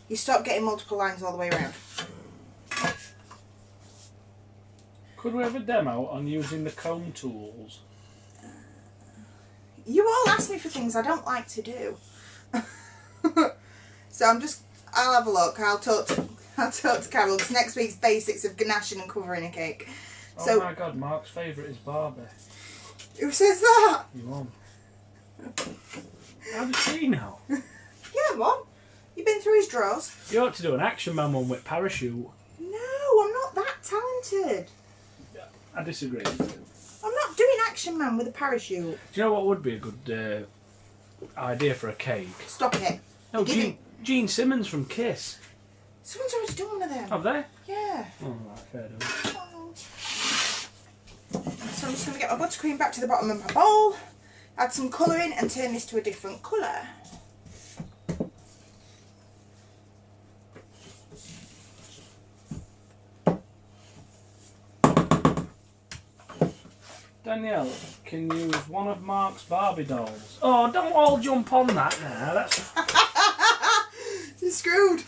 you stop getting multiple lines all the way around. Could we have a demo on using the comb tools? You all ask me for things I don't like to do. So I'll have a look. I'll talk to Carol, because next week's basics of ganaching and covering a cake. Oh my God, Mark's favourite is Barbie. Who says that? Your mum. How does she know? Yeah, Mum. You've been through his drawers. You ought to do an Action Man one with parachute. No, I'm not that talented. I disagree. I'm not doing Action Man with a parachute. Do you know what would be a good idea for a cake? Stop it. No, Gene Simmons from Kiss. Someone's already done one of them. Have they? Yeah. Oh, right, fair enough. So I'm just going to get my buttercream back to the bottom of my bowl, add some colouring and turn this to a different colour. Danielle, can use one of Mark's Barbie dolls. Oh, don't all jump on that now. That's You're screwed.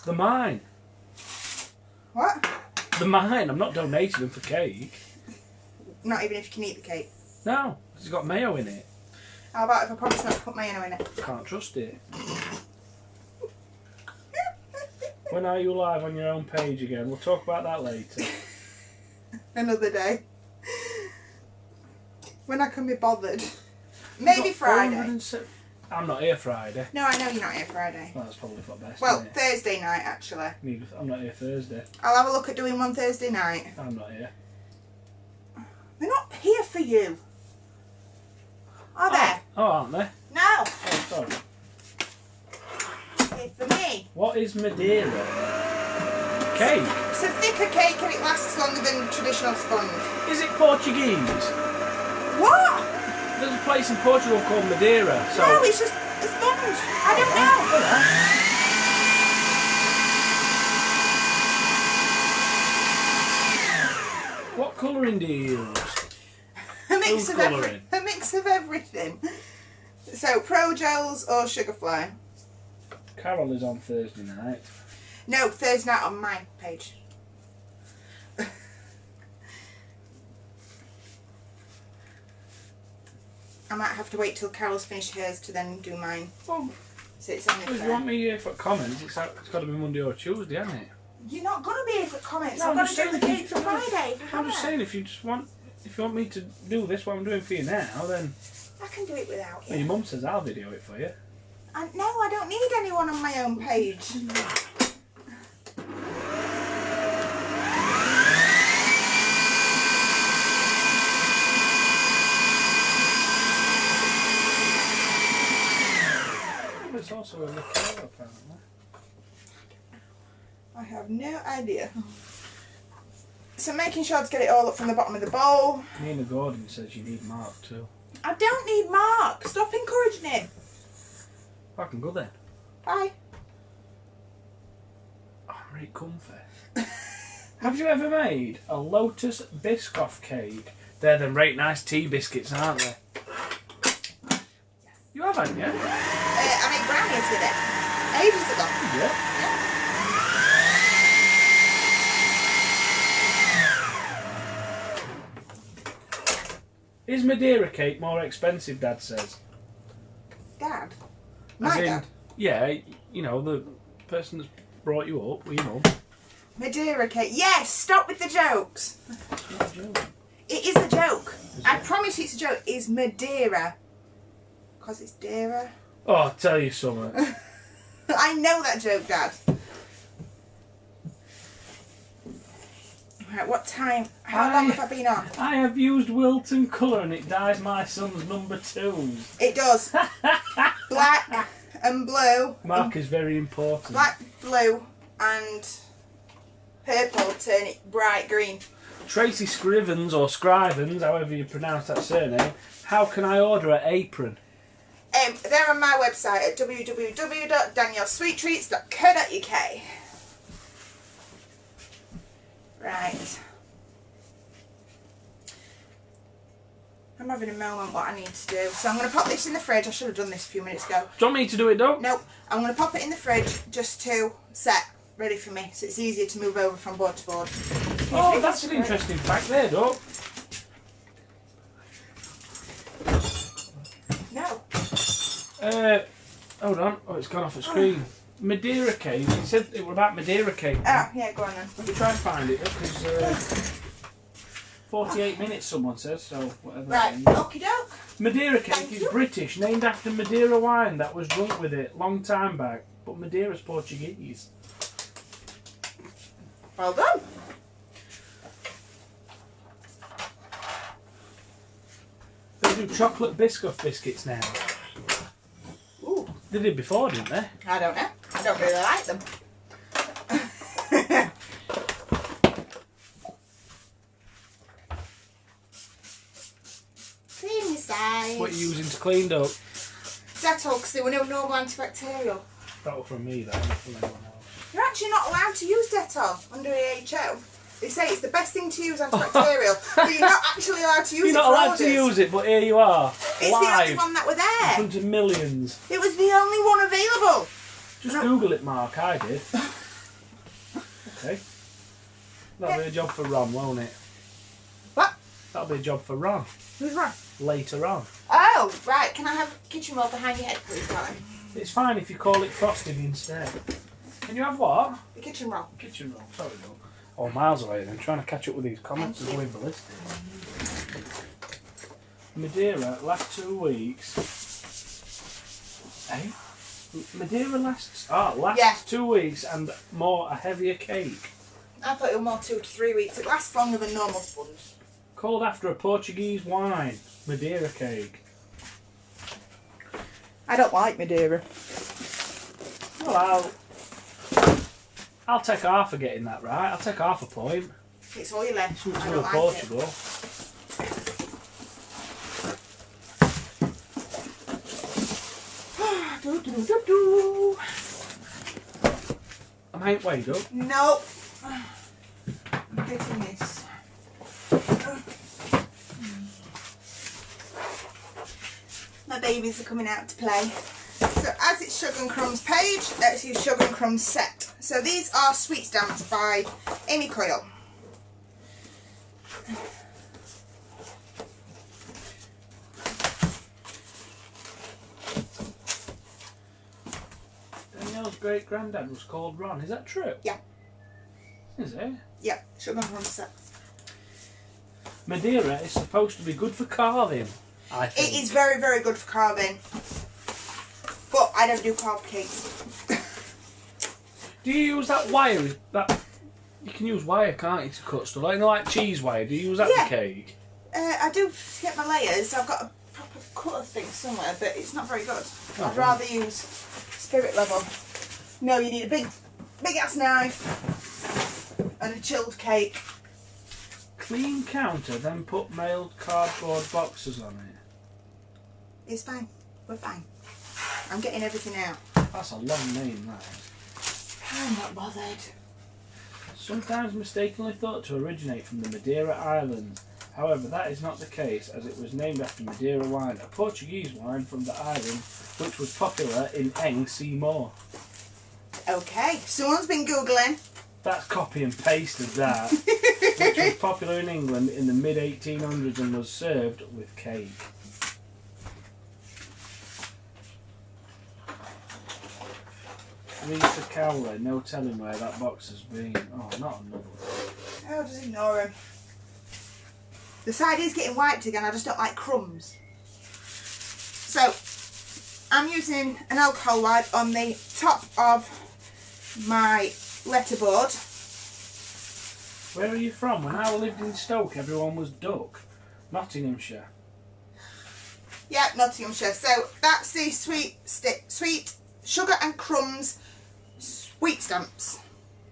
the mine. What? The mine. I'm not donating them for cake. Not even if you can eat the cake. No, it's got mayo in it. How about if I promise not to put mayo in it? Can't trust it. When are you live on your own page again? We'll talk about that later. Another day. When I can be bothered. Maybe Friday. I'm not here Friday. No, I know you're not here Friday. Well, that's probably for best. Well, isn't it? Thursday night actually. I'm not here Thursday. I'll have a look at doing one Thursday night. I'm not here. They're not here for you. Are they? Oh, aren't they? No. Oh, sorry. Here for me. What is Madeira? Cake? It's a thicker cake and it lasts longer than traditional sponge. Is it Portuguese? What? There's a place in Portugal called Madeira. So No, it's just a sponge. I don't know. What colouring do you use? A mix Food of colouring. a mix of everything. So pro gels or sugar fly. Carol is on Thursday night. No, Thursday night on my page. I might have to wait till Carol's finished hers to then do mine. Well, So it's only if you fair. want me here for comments, it's got to be Monday or Tuesday, hasn't it? You're not going to be here for comments. No, I'm I'm going just to do the saying cake for Friday. I'm just saying, if you want me to do this, what I'm doing for you now, then I can do it without well, you. your mum says I'll video it for you. No, I don't need anyone on my own page. It's also a liqueur, apparently. I have no idea. So making sure to get it all up from the bottom of the bowl. Nina Gordon says you need Mark too. I don't need Mark. Stop encouraging him. I can go then. Bye. Oh, I'm really comfy. Have you ever made a Lotus Biscoff cake? They're them right nice tea biscuits, aren't they? You have, haven't you? I made brownies with it. Ages ago. Yeah. Is Madeira cake more expensive, Dad says? Dad? As My in, dad? yeah, you know, the person that's brought you up, with your mum. Madeira cake. Yes, stop with the jokes. It is a joke. I promise it's a joke. It's Madeira. Because it's Dara. Oh, I'll tell you something. I know that joke, Dad. Right, what time? How long have I been on? I have used Wilton colour and it dyes my son's number 2s. It does. Black and blue. Mark is very important. Black, blue and purple turn it bright green. Tracy Scrivens, or Scrivens, however you pronounce that surname, how can I order an apron? They're on my website at www.danielsweettreats.co.uk. Right. I'm having a moment what I need to do. So I'm going to pop this in the fridge. I should have done this a few minutes ago. Do you want me to do it, Doug? Nope. I'm going to pop it in the fridge just to set ready for me. So it's easier to move over from board to board. Oh, that's an interesting fact there, Doug. No. Hold on. Oh, it's gone off the screen. Madeira cake. It said it was about Madeira cake. Oh, yeah, go on then. Let me try and find it, because 48 minutes someone says, so whatever. Right, okie doke. Madeira cake Thank is you. British, named after Madeira wine that was drunk with it long time back, but Madeira's Portuguese. Well done. They do chocolate Biscoff biscuits now. Ooh, They did before, didn't they? I don't know. I don't really like them. Clean your sides. What are you using to clean up? Dettol, because there were no normal antibacterial. That was from me, though, not from anyone else. You're actually not allowed to use Dettol under AHO. They say it's the best thing to use antibacterial, but you're not actually allowed to use You're it not for allowed to orders. use it, but here you are, It's the only live, one that were in there. front of millions. It was the only one available. Just Google it, Mark, I did. Okay. That'll be a job for Ron, won't it? What? That'll be a job for Ron, Who's wrong? later on. Oh, right. Can I have kitchen roll behind your head, please, darling? It's fine if you call it frosting instead. Can you have what? The kitchen roll. Kitchen roll, sorry, no. Oh, miles away then, trying to catch up with these comments Thank is going ballistic. Madeira, last 2 weeks. Eh? Madeira lasts, Yeah. 2 weeks and more, a heavier cake. I thought it was more 2 to 3 weeks. It lasts longer than normal sponge. Called after a Portuguese wine, Madeira cake. I don't like Madeira. Well, I'll take half for getting that right. I'll take half a point. It's oily. I Some don't of like Portugal. it. Do, do, do, do. I ain't weighed up. Nope. I'm getting this. My babies are coming out to play. So So as it's Sugar and Crumbs page, let's use Sugar and Crumbs set. So these are sweet stamps by Amy Coyle. Danielle's great granddad was called Ron. Is that true? Yeah. Is it? Yeah, Sugar and Crumbs set. Madeira is supposed to be good for carving, I think. It is very, very good for carving. But I don't do carved cakes. Do you use that wire? That you can use wire, can't you, to cut stuff? Like cheese wire. Do you use that for cake? I do to get my layers. I've got a proper cutter thing somewhere, but it's not very good. Oh, I'd rather use spirit level. No, you need a big ass knife and a chilled cake. Clean counter, then put mailed cardboard boxes on it. It's fine. We're fine. I'm getting everything out. That's a long name, that is. I'm not bothered. Sometimes mistakenly thought to originate from the Madeira Islands. However, that is not the case, as it was named after Madeira wine, a Portuguese wine from the island, which was popular in Eng Seymour. Okay, someone's been Googling. That's copy and pasted that. Which was popular in England in the mid-1800s and was served with cake. Lisa Cowley, no telling where that box has been. Oh, not another one. Oh, just ignore him. The side is getting wiped again, I just don't like crumbs. So, I'm using an alcohol wipe on the top of my letterboard. Where are you from? When I lived in Stoke, everyone was duck. Nottinghamshire. Yeah, Nottinghamshire. So that's the sweet Sugar and Crumbs sweet stamps.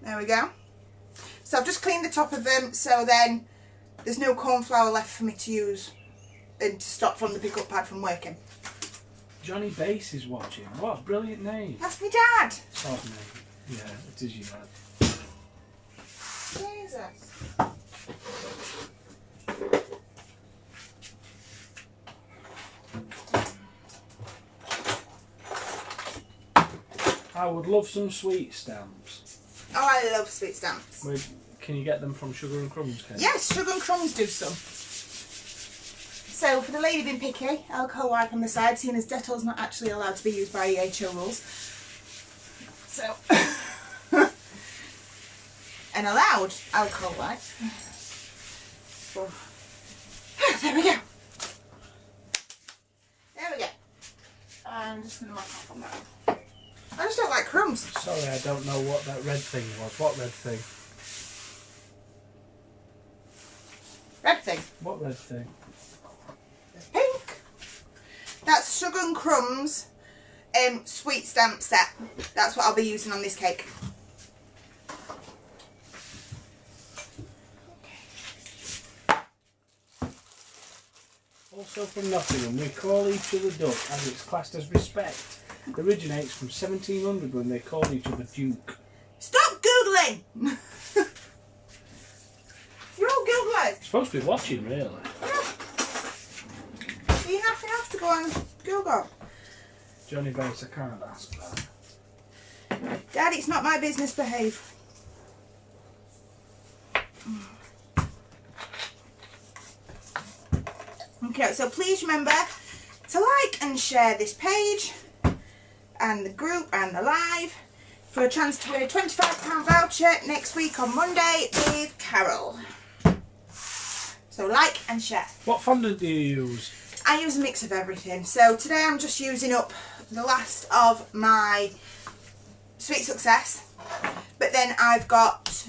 There we go. So I've just cleaned the top of them, so then there's no corn flour left for me to use and to stop from the pick-up pad from working. Johnny Bass is watching. What a brilliant name. That's my dad. Sod name. Yeah, it is your dad. Jesus. I would love some sweet stamps. Oh, I love sweet stamps. Can you get them from Sugar and Crumbs cake? Yes, Sugar and Crumbs do some. So for the lady being picky, alcohol wipe on the side, seeing as Dettol's not actually allowed to be used by EHO rules. So, an allowed alcohol wipe. So, there we go. There we go. I'm just going to mark off on that. I just don't like crumbs. Sorry, I don't know what that red thing was. What red thing? Red thing. What red thing? Pink. That's Sugar and Crumbs sweet stamp set. That's what I'll be using on this cake. Also from Nottingham, we call each other duck as it's classed as respect. It originates from 1700 when they called each other duke. Stop Googling! You're all Googlers. You're supposed to be watching, really. You have to go on Google. Johnny Bass, I can't ask that. Dad, it's not my business, behave. Okay, so please remember to like and share this page and the group and the live for a chance to win a £25 voucher next week on Monday with Carol. So like and share. What fondant do you use? I use a mix of everything. So today I'm just using up the last of my Sweet Success. But then I've got,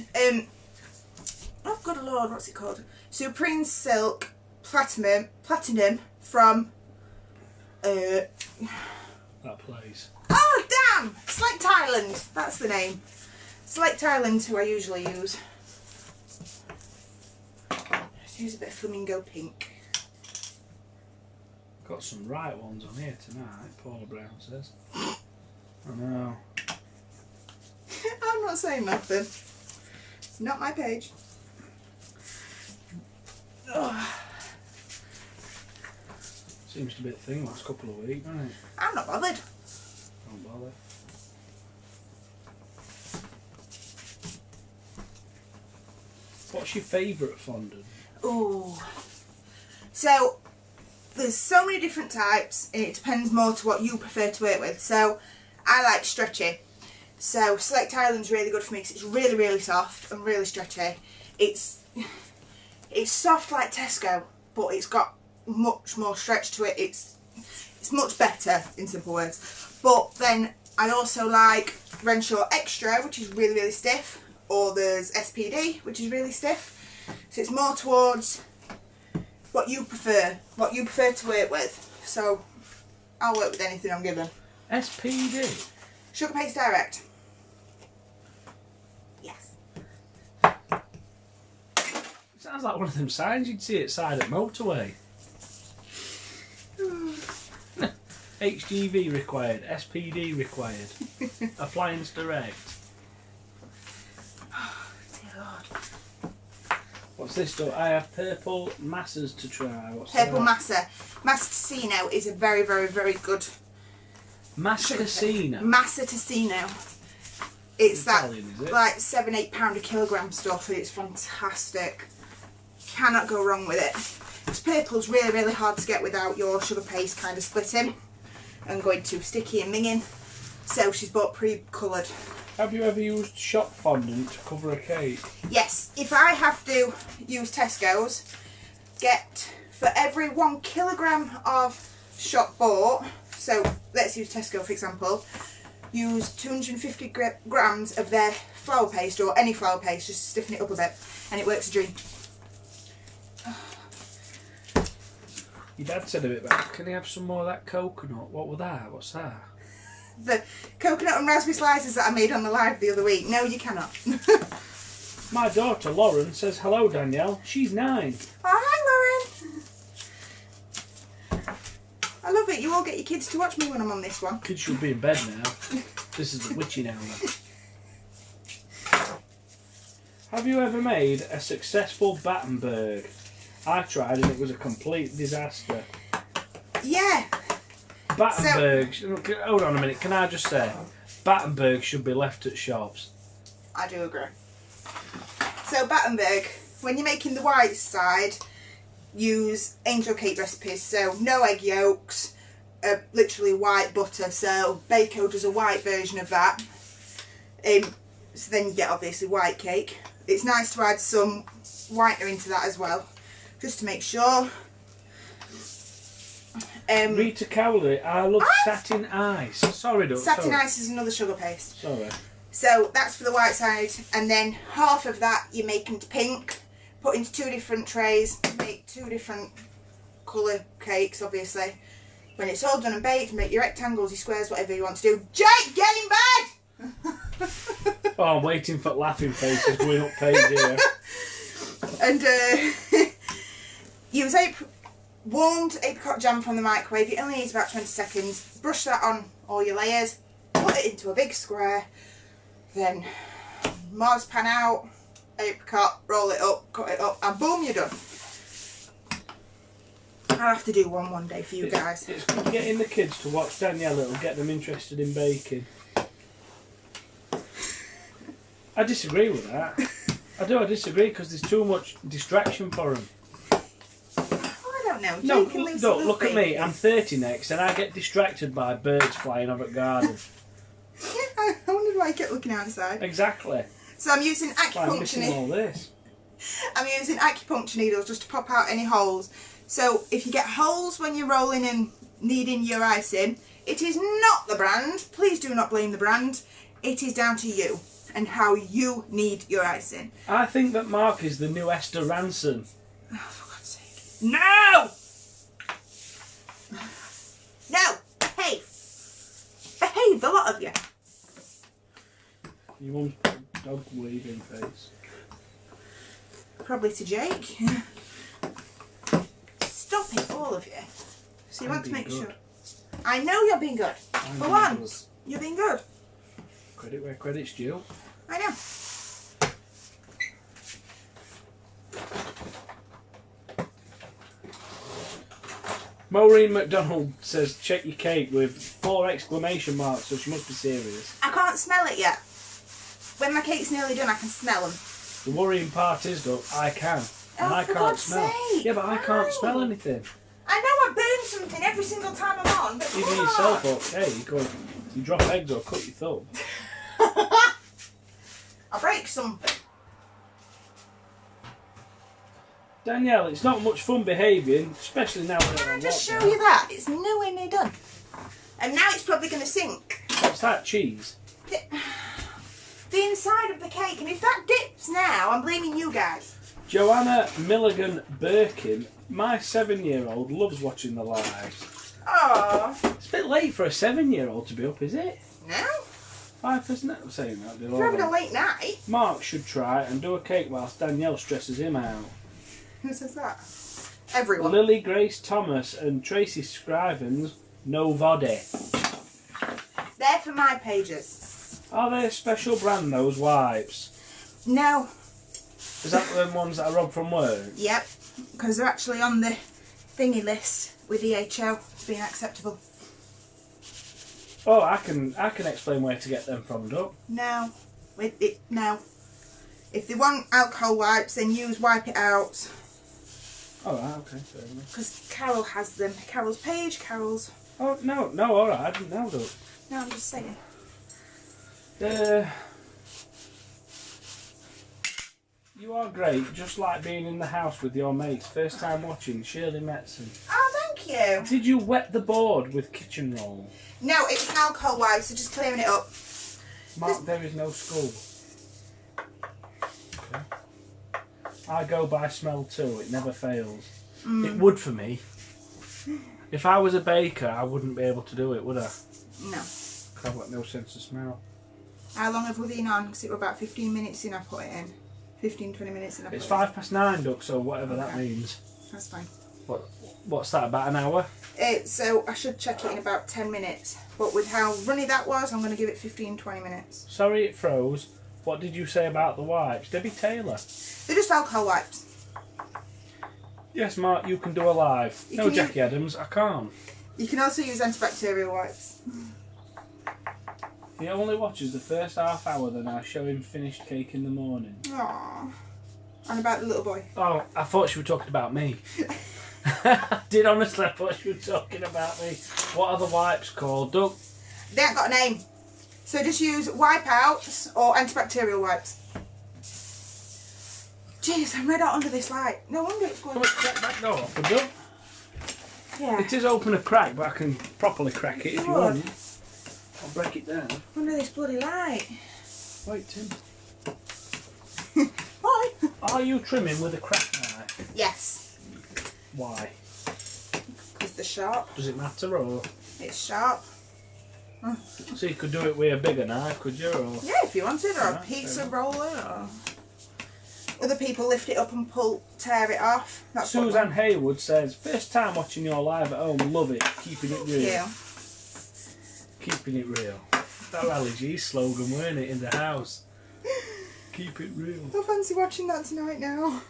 oh good lord, what's it called? Supreme Silk Platinum from, That place. oh damn! Select Island, that's the name. Select Island, who I usually use. Just use a bit of flamingo pink. Got some right ones on here tonight, Paula Brown says. I know. I'm not saying nothing. Not my page. Ugh. Seems to be a thing last couple of weeks, doesn't it? I'm not bothered. What's your favourite fondant? Ooh. So, there's so many different types, and it depends more to what you prefer to work with. So, I like stretchy. So, Select Island's really good for me because it's really, really soft and really stretchy. It's soft like Tesco, but it's got much more stretch to it. It's much better, in simple words. But then I also like Renshaw Extra, which is really, really stiff, or there's SPD, which is really stiff. So it's more towards what you prefer to work with. So I'll work with anything I'm given. SPD? Sugar Paste Direct. Yes. Sounds like one of them signs you'd see outside at motorway. HGV required, SPD required, appliance direct. Oh, dear Lord. What's this stuff? I have purple masses to try. What's Purple that? Massa. Massaticino is a very, very, very good. Masticino? Massaticino. It's Italian, is that it? like £7-8 a kilogram stuff, and it's fantastic. Cannot go wrong with it. This purple's really, really hard to get without your sugar paste kind of splitting and going too sticky and minging. So she's bought pre-coloured. Have you ever used shop fondant to cover a cake? Yes, if I have to use Tesco's, get for every 1 kilogram of shop bought, so let's use Tesco for example, use 250 grams of their flour paste, or any flour paste, just stiffen it up a bit, and it works a dream. Your dad said a bit back, can he have some more of that coconut? What was that? What's that? The coconut and raspberry slices that I made on the live the other week. No, you cannot. My daughter Lauren says hello, Danielle. She's 9. Oh, hi, Lauren. I love it. You all get your kids to watch me when I'm on this one. Kids should be in bed now. This is the witching hour. Have you ever made a successful Battenberg? I tried and it was a complete disaster. Yeah. Battenberg, hold on a minute, can I just say, Battenberg should be left at shops. I do agree. So Battenberg, when you're making the white side, use angel cake recipes. So no egg yolks, literally white butter. So Bako does a white version of that. So then you get obviously white cake. It's nice to add some whitener into that as well, just to make sure. Rita Cowley, I love satin ice. Sorry, Doug. Satin ice is another sugar paste. Sorry. So that's for the white side, and then half of that you make into pink, put into 2 different trays, make 2 different colour cakes obviously. When it's all done and baked, make your rectangles, your squares, whatever you want to do. Jake, get in bed! Oh, I'm waiting for laughing faces going up page here. And use warmed apricot jam from the microwave. It only needs about 20 seconds. Brush that on all your layers, put it into a big square, then marzipan out, apricot, roll it up, cut it up, and boom, you're done. I'll have to do one day for you guys. It's getting the kids to watch Danielle, it'll get them interested in baking. I disagree with that. I disagree because there's too much distraction for them. I don't know. No, Jake and Lucy don't love look at me. baking. I'm 30 next, and I get distracted by birds flying over the garden. I wondered why I kept looking outside. Exactly. So I'm using I'm missing all this. I'm using acupuncture needles just to pop out any holes. So if you get holes when you're rolling and kneading your icing, it is not the brand. Please do not blame the brand. It is down to you and how you knead your icing. I think that Mark is the new Esther Ranson. Oh, for God's sake. No! No! Behave! Behave, the lot of you. Your mum's dog waving face. Probably to Jake. Stop it, all of you. So you want to make sure. I know you're being good. For once, you're being good. Credit where credit's due. I know. Maureen McDonald says check your cake with 4 exclamation marks, so she must be serious. I can't smell it yet. When my cake's nearly done, I can smell them. The worrying part is, though, I can. And Oh, I for can't God's smell. sake, Yeah, but I can't smell why? anything. I know I burn something every single time I'm on, but Even come yourself, okay. You drop eggs or cut your thumb. on. I'll break something. Danielle, it's not much fun behaving, especially now we're Can I on just show lockdown. you that? It's nowhere near done. And now it's probably going to sink. What's that, cheese? The inside of the cake, and if that dips now, I'm blaming you guys. Joanna Milligan Birkin, my 7-year-old, loves watching the lives. Oh, It's a bit late for a 7-year-old to be up, is it? no? 5%? I'm saying that. It's having a late night. Mark should try and do a cake whilst Danielle stresses him out. Who says that? Everyone. Lily Grace Thomas and Tracy Scrivens, nobody. They're for my pages. Are they a special brand, those wipes? No. Is that the ones that I robbed from work? Yep. Because they're actually on the thingy list with EHO as being acceptable. Oh, I can explain where to get them from, Doug. No. No. If they want alcohol wipes, then use Wipe It Out. Oh, right, okay, fair enough. Because Carol has them. Carol's page, Carol's... Oh, no, alright, I didn't know, Doug. No, I'm just saying. You are great, just like being in the house with your mates. First time watching, Shirley Metzen. Oh, thank you. Did you wet the board with kitchen roll? No, it's an alcohol wipe, so just clearing it up. Mark, there is no skull. Okay. I go by smell too, it never fails. It would for me. If I was a baker, I wouldn't be able to do it, would I? No. Because I've got no sense of smell. How long have we been on? Because it was about 15 minutes in I put it in. 15, 20 minutes in I put It's it in. 9:05, Duck, so whatever that Okay. means. That's fine. What's that, about an hour? So I should check it in about 10 minutes. But with how runny that was, I'm going to give it 15, 20 minutes. Sorry it froze. What did you say about the wipes? Debbie Taylor. They're just alcohol wipes. Yes, Mark, you can do a live. You No, can Jackie Adams, I can't. You can also use antibacterial wipes. He only watches the first half hour, then I show him finished cake in the morning. Aww. And about the little boy. Oh, I thought she was talking about me. I did honestly, I thought she was talking about me. What are the wipes called, Doug? They haven't got a name. So just use wipe outs or antibacterial wipes. Jeez, I'm red hot under this light. No wonder it's going. Come on, crack that door off, Doug. Yeah. It is open a crack, but I can properly crack it if you Good. want. I'll break it down. Under this bloody light. Wait, Tim. Why? Are you trimming with a crack knife? Yes. Why? Because they're sharp. Does it matter, or...? It's sharp. So you could do it with a bigger knife, could you? Or... Yeah, if you wanted, or a Right, pizza fair roller, or... Other people lift it up and tear it off. That's what Suzanne Haywood says, first time watching your live at home, love it, keeping it real. Yeah. Keeping it real. That Rally G slogan, weren't it, in the house? Keep it real. I fancy watching that tonight now.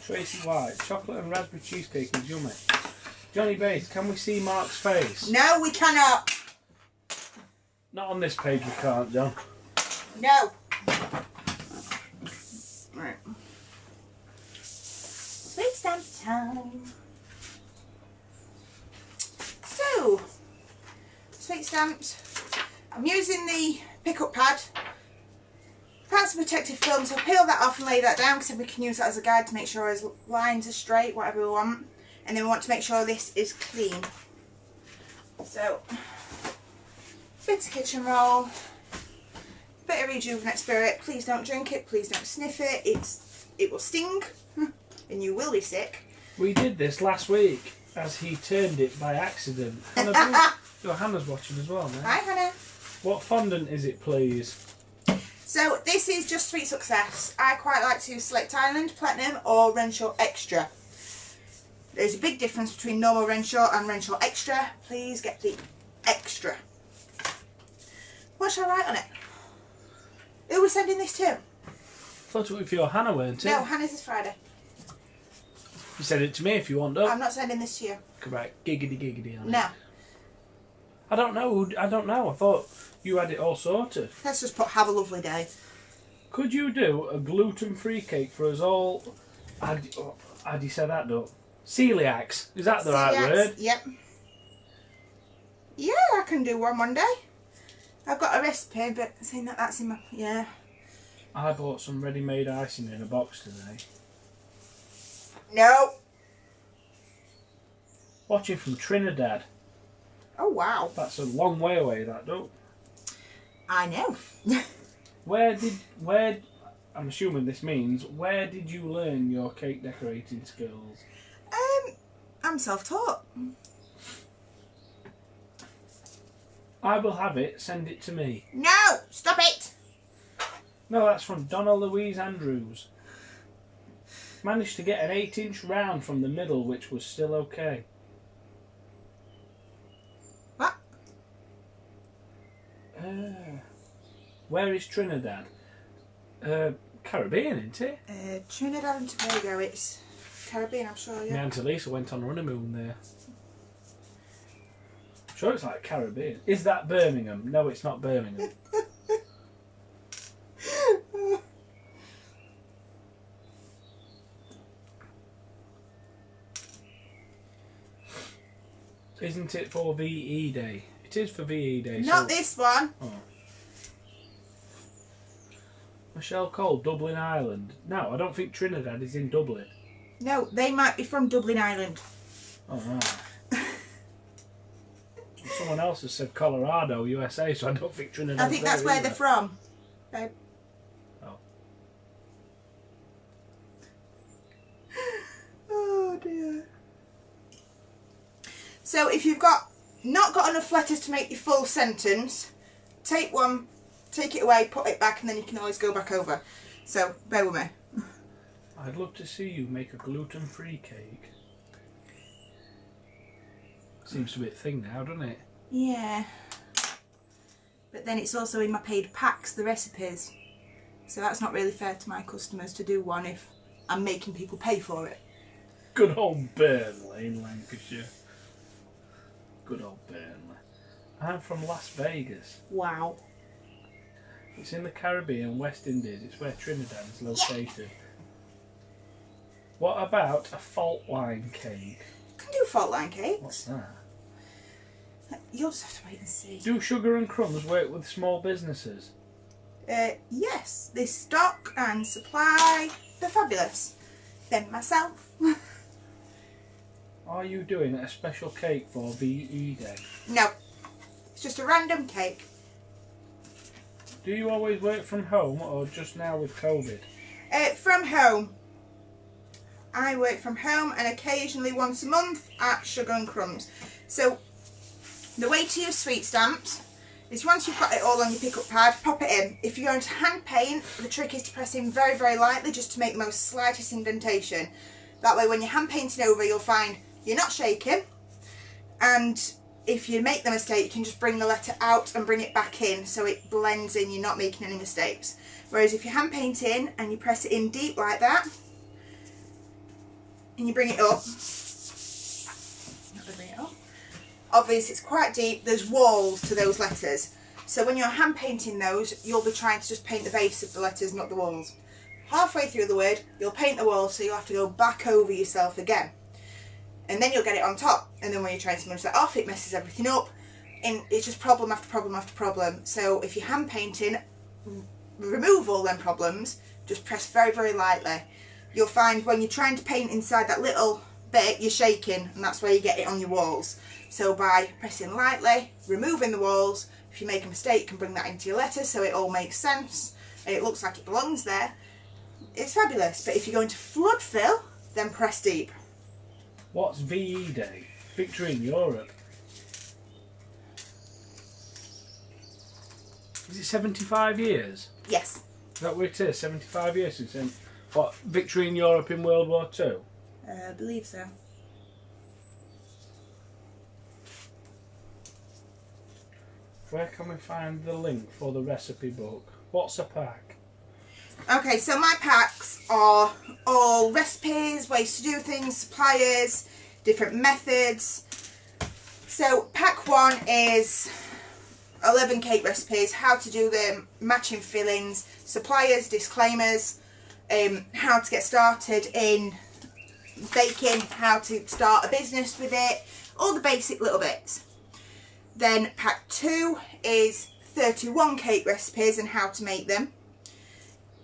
Tracy White, chocolate and raspberry cheesecake is yummy. Johnny Bates, can we see Mark's face? No, we cannot. Not on this page we can't, John. No. Right. Sweet stamp time. So, sweet stamps. I'm using the pick-up pad. That's a protective film, so peel that off and lay that down because we can use that as a guide to make sure his lines are straight, whatever we want. And then we want to make sure this is clean. So, bit of kitchen roll, bit of rejuvenate spirit. Please don't drink it, please don't sniff it. It will sting and you will be sick. We did this last week as he turned it by accident. Your Hannah's watching as well, man. Hi Hannah. What fondant is it, please? So this is just Sweet Success. I quite like to use Select Island, Platinum or Renshaw Extra. There's a big difference between normal Renshaw and Renshaw Extra. Please get the extra. What shall I write on it? Who are we sending this to? Thought it was for your Hannah, weren't it? No, Hannah's is Friday. You send it to me if you want, though. I'm not sending this to you. Come back, giggity on it. No. I don't know. I thought you had it all sorted. Let's just put have a lovely day. Could you do a gluten-free cake for us all? How do you say that, though? Celiacs. Is that the right word? Yep. Yeah, I can do one day. I've got a recipe, but saying that that's in my... Yeah. I bought some ready-made icing in a box today. No. Watching from Trinidad. Oh, wow. That's a long way away, that, though. I know. I'm assuming this means, where did you learn your cake decorating skills? I'm self-taught. I will have it, send it to me. No, stop it. No, that's from Donna Louise Andrews. Managed to get an 8-inch round from the middle, which was still okay. What? Where is Trinidad? Caribbean, isn't it? Trinidad and Tobago, it's Caribbean, I'm sure, yeah. My Auntie Lisa went on honeymoon there. I'm sure it's like Caribbean. Is that Birmingham? No, it's not Birmingham. Isn't it for VE Day? It is for VE Day. Not this one. Oh. Michelle Cole, Dublin, Ireland. No, I don't think Trinidad is in Dublin. No, they might be from Dublin, Ireland. Oh, right. Someone else has said Colorado, USA, so I don't think Trinidad. I think that's where they're from. Babe. Oh. Oh dear. So if you've not got enough letters to make your full sentence, take one, take it away, put it back, and then you can always go back over. So bear with me. I'd love to see you make a gluten-free cake. Seems a bit thin now, doesn't it? Yeah. But then it's also in my paid packs, the recipes. So that's not really fair to my customers to do one if I'm making people pay for it. Good old Burnley in Lancashire. Good old Burnley. I'm from Las Vegas. Wow. It's in the Caribbean, West Indies. It's where Trinidad is located. Yeah. What about a fault line cake? Can do fault line cakes. What's that? You'll just have to wait and see. Do Sugar and Crumbs work with small businesses? Yes. They stock and supply. They're fabulous. Then myself. Are you doing a special cake for VE Day? No. It's just a random cake. Do you always work from home or just now with COVID? From home. I work from home and occasionally once a month at Sugar and Crumbs. So the way to use sweet stamps is once you've got it all on your pick-up pad, pop it in. If you're going to hand paint, the trick is to press in very, very lightly just to make the most slightest indentation. That way when you're hand painting over, you'll find you're not shaking, and if you make the mistake, you can just bring the letter out and bring it back in so it blends in, you're not making any mistakes. Whereas if you hand paint in and you press it in deep like that, and you bring it up, obviously it's quite deep, there's walls to those letters. So when you're hand painting those, you'll be trying to just paint the base of the letters, not the walls. Halfway through the word, you'll paint the wall, so you'll have to go back over yourself again. And then you'll get it on top, and then when you're trying to smudge that off, it messes everything up, and it's just problem after problem after problem. So if you're hand painting, remove all them problems, just press very, very lightly. You'll find when you're trying to paint inside that little bit, you're shaking, and that's where you get it on your walls. So by pressing lightly, removing the walls, if you make a mistake, you can bring that into your letter so it all makes sense, and it looks like it belongs there. It's fabulous, but if you're going to flood fill, then press deep. What's VE Day? Victory in Europe. Is it 75 years? Yes. Is that what it is? 75 years since what? Victory in Europe in World War II? I believe so. Where can we find the link for the recipe book? What's a pack? Okay, so my packs are all recipes, ways to do things, suppliers, different methods. So pack one is 11 cake recipes, how to do them, matching fillings, suppliers, disclaimers, how to get started in baking, how to start a business with it, all the basic little bits. Then pack 2 is 31 cake recipes and how to make them.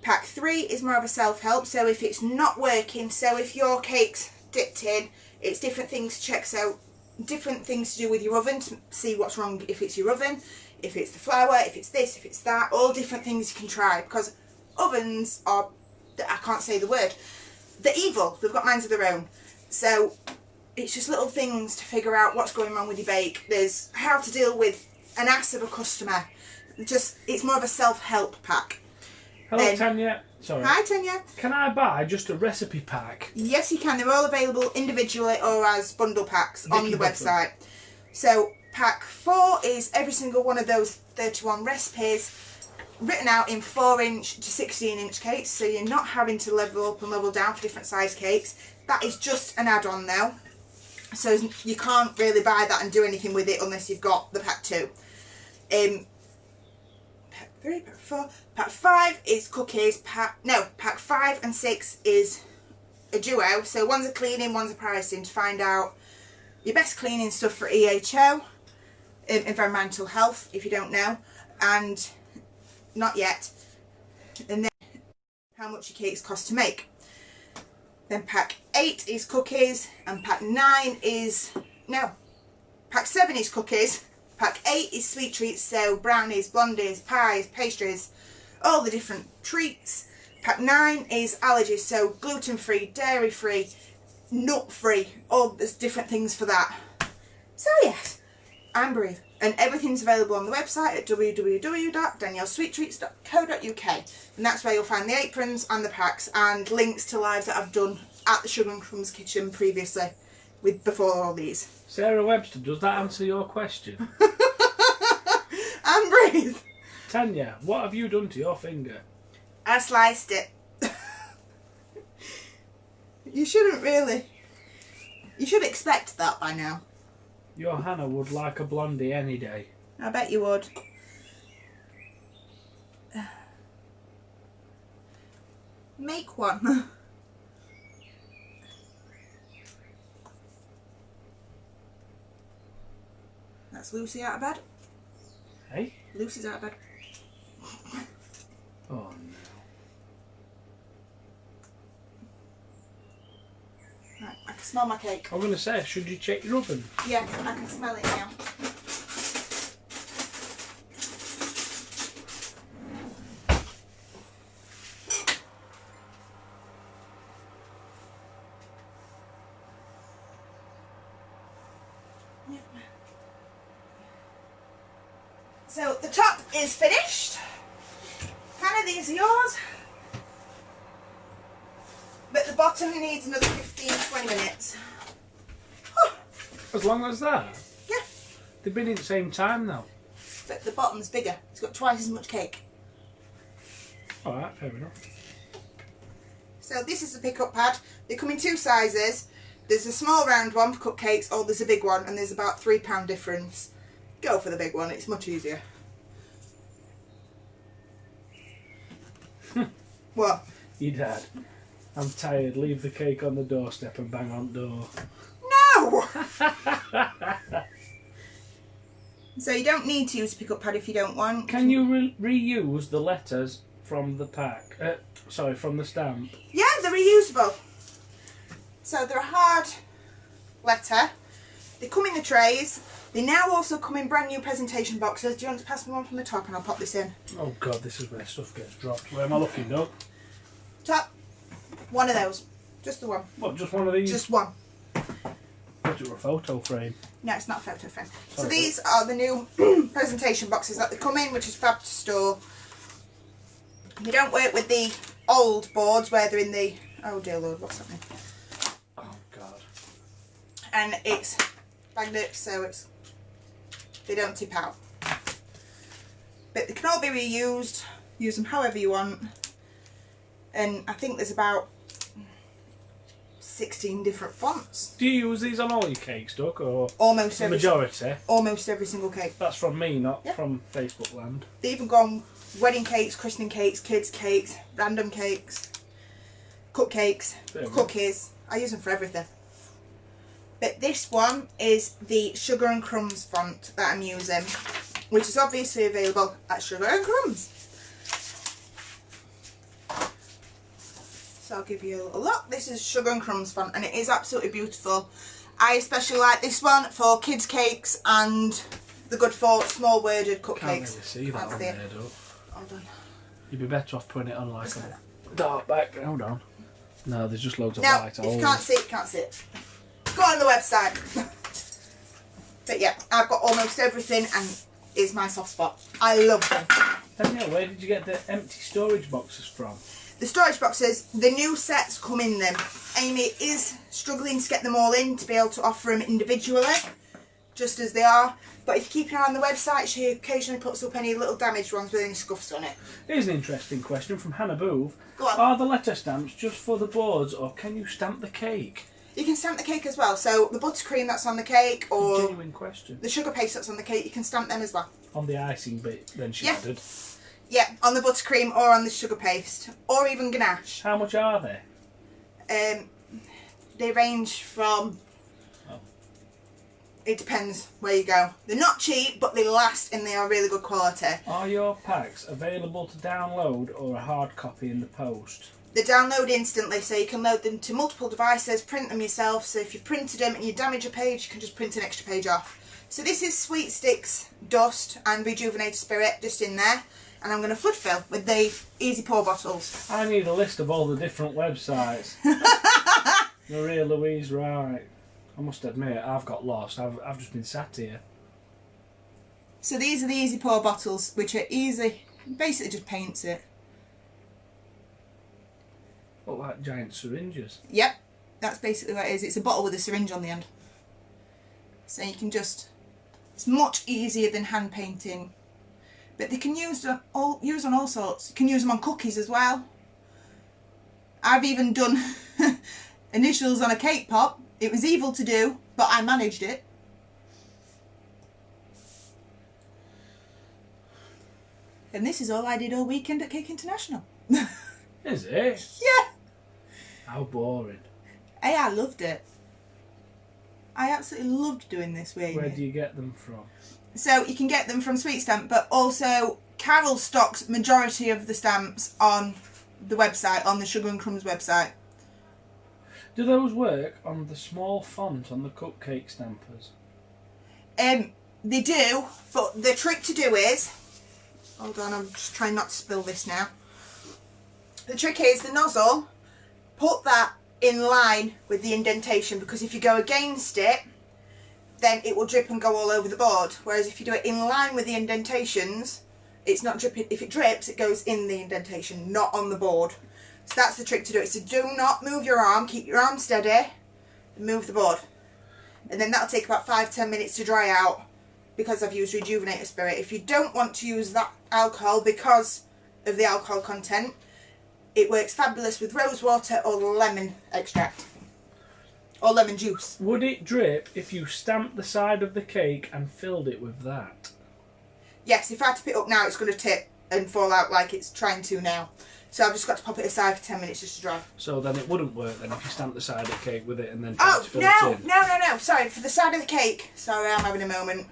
Pack 3 is more of a self-help, so if it's not working, so if your cake's dipped in, it's different things to check, so different things to do with your oven to see what's wrong, if it's your oven, if it's the flour, if it's this, if it's that, all different things you can try, because ovens are, I can't say the word, they're evil, they've got minds of their own. So it's just little things to figure out what's going wrong with your bake. There's how to deal with an ass of a customer. Just, it's more of a self-help pack. Hello, Tanya. Sorry. Hi, Tanya. Can I buy just a recipe pack? Yes, you can. They're all available individually or as bundle packs on the website. So pack 4 is every single one of those 31 recipes written out in 4-inch to 16-inch cakes, so you're not having to level up and level down for different size cakes. That is just an add-on though, so you can't really buy that and do anything with it unless you've got the pack 2. Pack 3, pack 4, pack 5 is cookies. Pack 5 and 6 is a duo, so one's a cleaning, one's a pricing, to find out your best cleaning stuff for EHO, environmental health, if you don't know, and not yet, and then how much your cakes cost to make. Then pack 8 is cookies, and pack 9 is, no, pack 7 is cookies, pack 8 is sweet treats, so brownies, blondies, pies, pastries, all the different treats. Pack 9 is allergies, so gluten-free, dairy-free, nut-free, all there's different things for that. So yes, I'm Breathe, and everything's available on the website at www.daniellesweettreats.co.uk, and that's where you'll find the aprons and the packs and links to lives that I've done at the Sugar and Crumbs kitchen previously, with before all these. Sarah Webster, does that answer your question? I'm Breathe. Tanya, what have you done to your finger? I sliced it. You shouldn't really. You should expect that by now. Your Hannah would like a blondie any day. I bet you would. Make one. That's Lucy out of bed. Hey? Lucy's out of bed. Oh no. Right, I can smell my cake. I'm going to say, should you check your oven? Yeah, I can smell it now. So the top is finished. Hannah, these are yours. But the bottom needs another 15-20 minutes. As long as that? Yeah. They've been in the same time now. But the bottom's bigger. It's got twice as much cake. Alright, fair enough. So this is the pick-up pad. They come in 2 sizes. There's a small round one for cupcakes, or there's a big one, and there's about £3 difference. Go for the big one, it's much easier. What? Your dad. I'm tired, leave the cake on the doorstep and bang on the door. No! So you don't need to use a pick-up pad if you don't want. Can you reuse the letters from the pack? From the stamp? Yeah, they're reusable. So they're a hard letter. They come in the trays. They now also come in brand new presentation boxes. Do you want to pass me one from the top and I'll pop this in? Oh god, this is where stuff gets dropped. Where am I looking, though? Top. One of those. Just the one. What, just one of these? Just one. Thought it were a photo frame. No, it's not a photo frame. Sorry. So these are the new presentation boxes that they come in, which is fab to store. They don't work with the old boards where they're in the... Oh dear Lord, what's happening? Oh god. And it's magnet, so it's... They don't tip out. But they can all be reused. Use them however you want. And I think there's about 16 different fonts. Do you use these on all your cakes, Doug, or Almost the every majority? Almost every single cake. That's from me, not Yeah. from Facebook land. They even go on wedding cakes, christening cakes, kids cakes, random cakes, cupcakes, cookies. I use them for everything. But this one is the Sugar and Crumbs font that I'm using, which is obviously available at Sugar and Crumbs. So I'll give you a little look. This is Sugar and Crumbs font, and it is absolutely beautiful. I especially like this one for kids cakes and the good for small worded cupcakes. Can't really see that on there, Doug. Hold on. You'd be better off putting it on like a dark background on. No, there's just loads of No, light. if you can't see it, you can't see it. Go on the website. But yeah, I've got almost everything and it's my soft spot. I love them. Danielle, where did you get the empty storage boxes from? The storage boxes, the new sets come in them. Amy is struggling to get them all in to be able to offer them individually, just as they are. But if you keep an eye on the website, she occasionally puts up any little damaged ones with any scuffs on it. Here's an interesting question from Hannah Boove. Go on. Are the letter stamps just for the boards, or can you stamp the cake? You can stamp the cake as well. So the buttercream that's on the cake, or Genuine question. the sugar paste that's on the cake, you can stamp them as well. On the icing bit, then she Yeah. added. Yeah, on the buttercream or on the sugar paste, or even ganache. How much are they? They range from... Oh. It depends where you go. They're not cheap, but they last and they are really good quality. Are your packs available to download or a hard copy in the post? They download instantly, so you can load them to multiple devices, print them yourself. So if you've printed them and you damage a page, you can just print an extra page off. So this is Sweet Sticks Dust and Rejuvenated Spirit just in there. And I'm going to flood fill with the Easy Pour bottles. I need a list of all the different websites. Maria Louise, right. I must admit, I've got lost. I've just been sat here. So these are the Easy Pour bottles, which are easy, basically just paints it. Look like giant syringes. Yep, that's basically what it is. It's a bottle with a syringe on the end. So you can just, it's much easier than hand painting. But they can use on all sorts. You can use them on cookies as well. I've even done initials on a cake pop. It was evil to do, but I managed it. And this is all I did all weekend at Cake International. Is it? Yeah. How boring. Hey, I loved it. I absolutely loved doing this with Where you. do you get them from? So you can get them from Sweet Stamp, but also Carol stocks majority of the stamps on the website, on the Sugar and Crumbs website. Do those work on the small font on the cupcake stampers? They do, but the trick to do is, hold on, I'm just trying not to spill this now. The trick is the nozzle, put that in line with the indentation, because if you go against it, then it will drip and go all over the board. Whereas if you do it in line with the indentations, it's not dripping. If it drips, it goes in the indentation, not on the board. So that's the trick to do it. So do not move your arm, keep your arm steady, and move the board. And then that'll take about 5-10 minutes to dry out, because I've used Rejuvenated Spirit. If you don't want to use that alcohol because of the alcohol content, it works fabulous with rose water or lemon extract. Or lemon juice. Would it drip if you stamped the side of the cake and filled it with that? Yes, if I tip it up now, it's going to tip and fall out like it's trying to now. So I've just got to pop it aside for 10 minutes just to dry. So then it wouldn't work then if you stamped the side of the cake with it and then Oh, fill no, it in? no. Sorry, for the side of the cake. Sorry, I'm having a moment.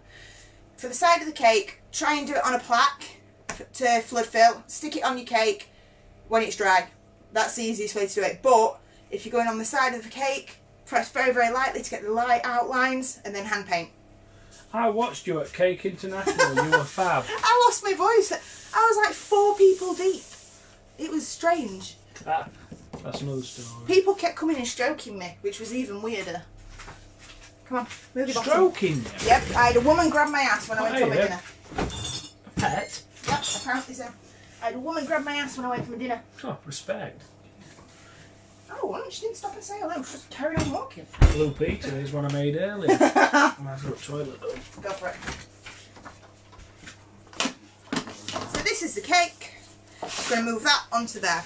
For the side of the cake, try and do it on a plaque to flood fill. Stick it on your cake when it's dry. That's the easiest way to do it. But if you're going on the side of the cake, press very, very lightly to get the light outlines and then hand paint. I watched you at Cake International. You were fab. I lost my voice. I was like 4 people deep. It was strange. That's another story. People kept coming and stroking me, which was even weirder. Come on, move your bottom. Stroking you? Yep, I had a woman grab my ass when I went Oh, for my yeah. dinner. A pet? Yep, apparently so. I had a woman grab my ass when I went for my dinner. Oh, respect. Oh, well, she didn't stop and say hello, she just carried on walking. Blue Peter is one I made earlier. I might have got toilet though. Go for it. So this is the cake. I'm going to move that onto there.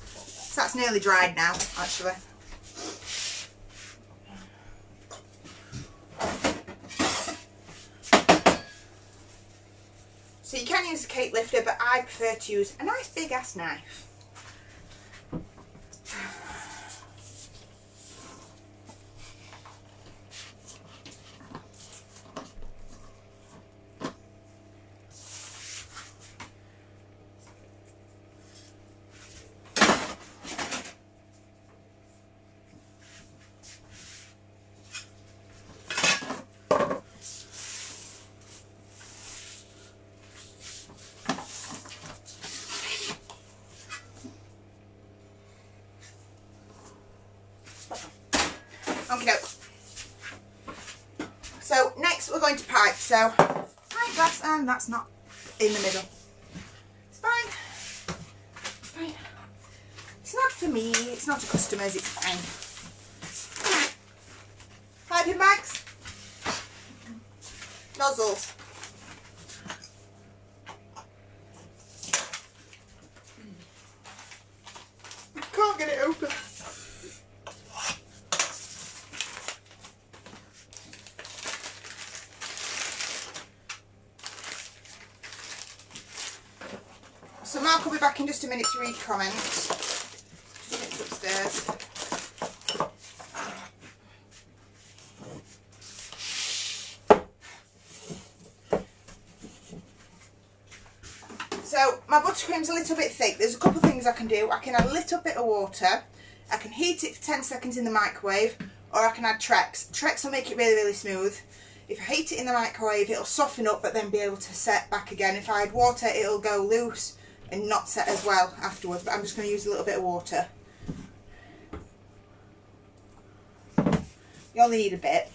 So that's nearly dried now, actually. use a cake lifter, but I prefer to use a nice big ass knife. Okie doke. So next we're going to pipe. So pint glass, and that's not in the middle. It's fine. It's fine. It's not for me. It's not for customers. It's fine. Piping bags. Nozzles. I can't get it open. So Mark will be back in just a minute to read comments. Just nipped upstairs. So my buttercream's a little bit thick. There's a couple of things I can do. I can add a little bit of water. I can heat it for 10 seconds in the microwave, or I can add Trex. Trex will make it really, really smooth. If I heat it in the microwave, it'll soften up but then be able to set back again. If I add water, it'll go loose and not set as well afterwards, but I'm just going to use a little bit of water. You only need a bit.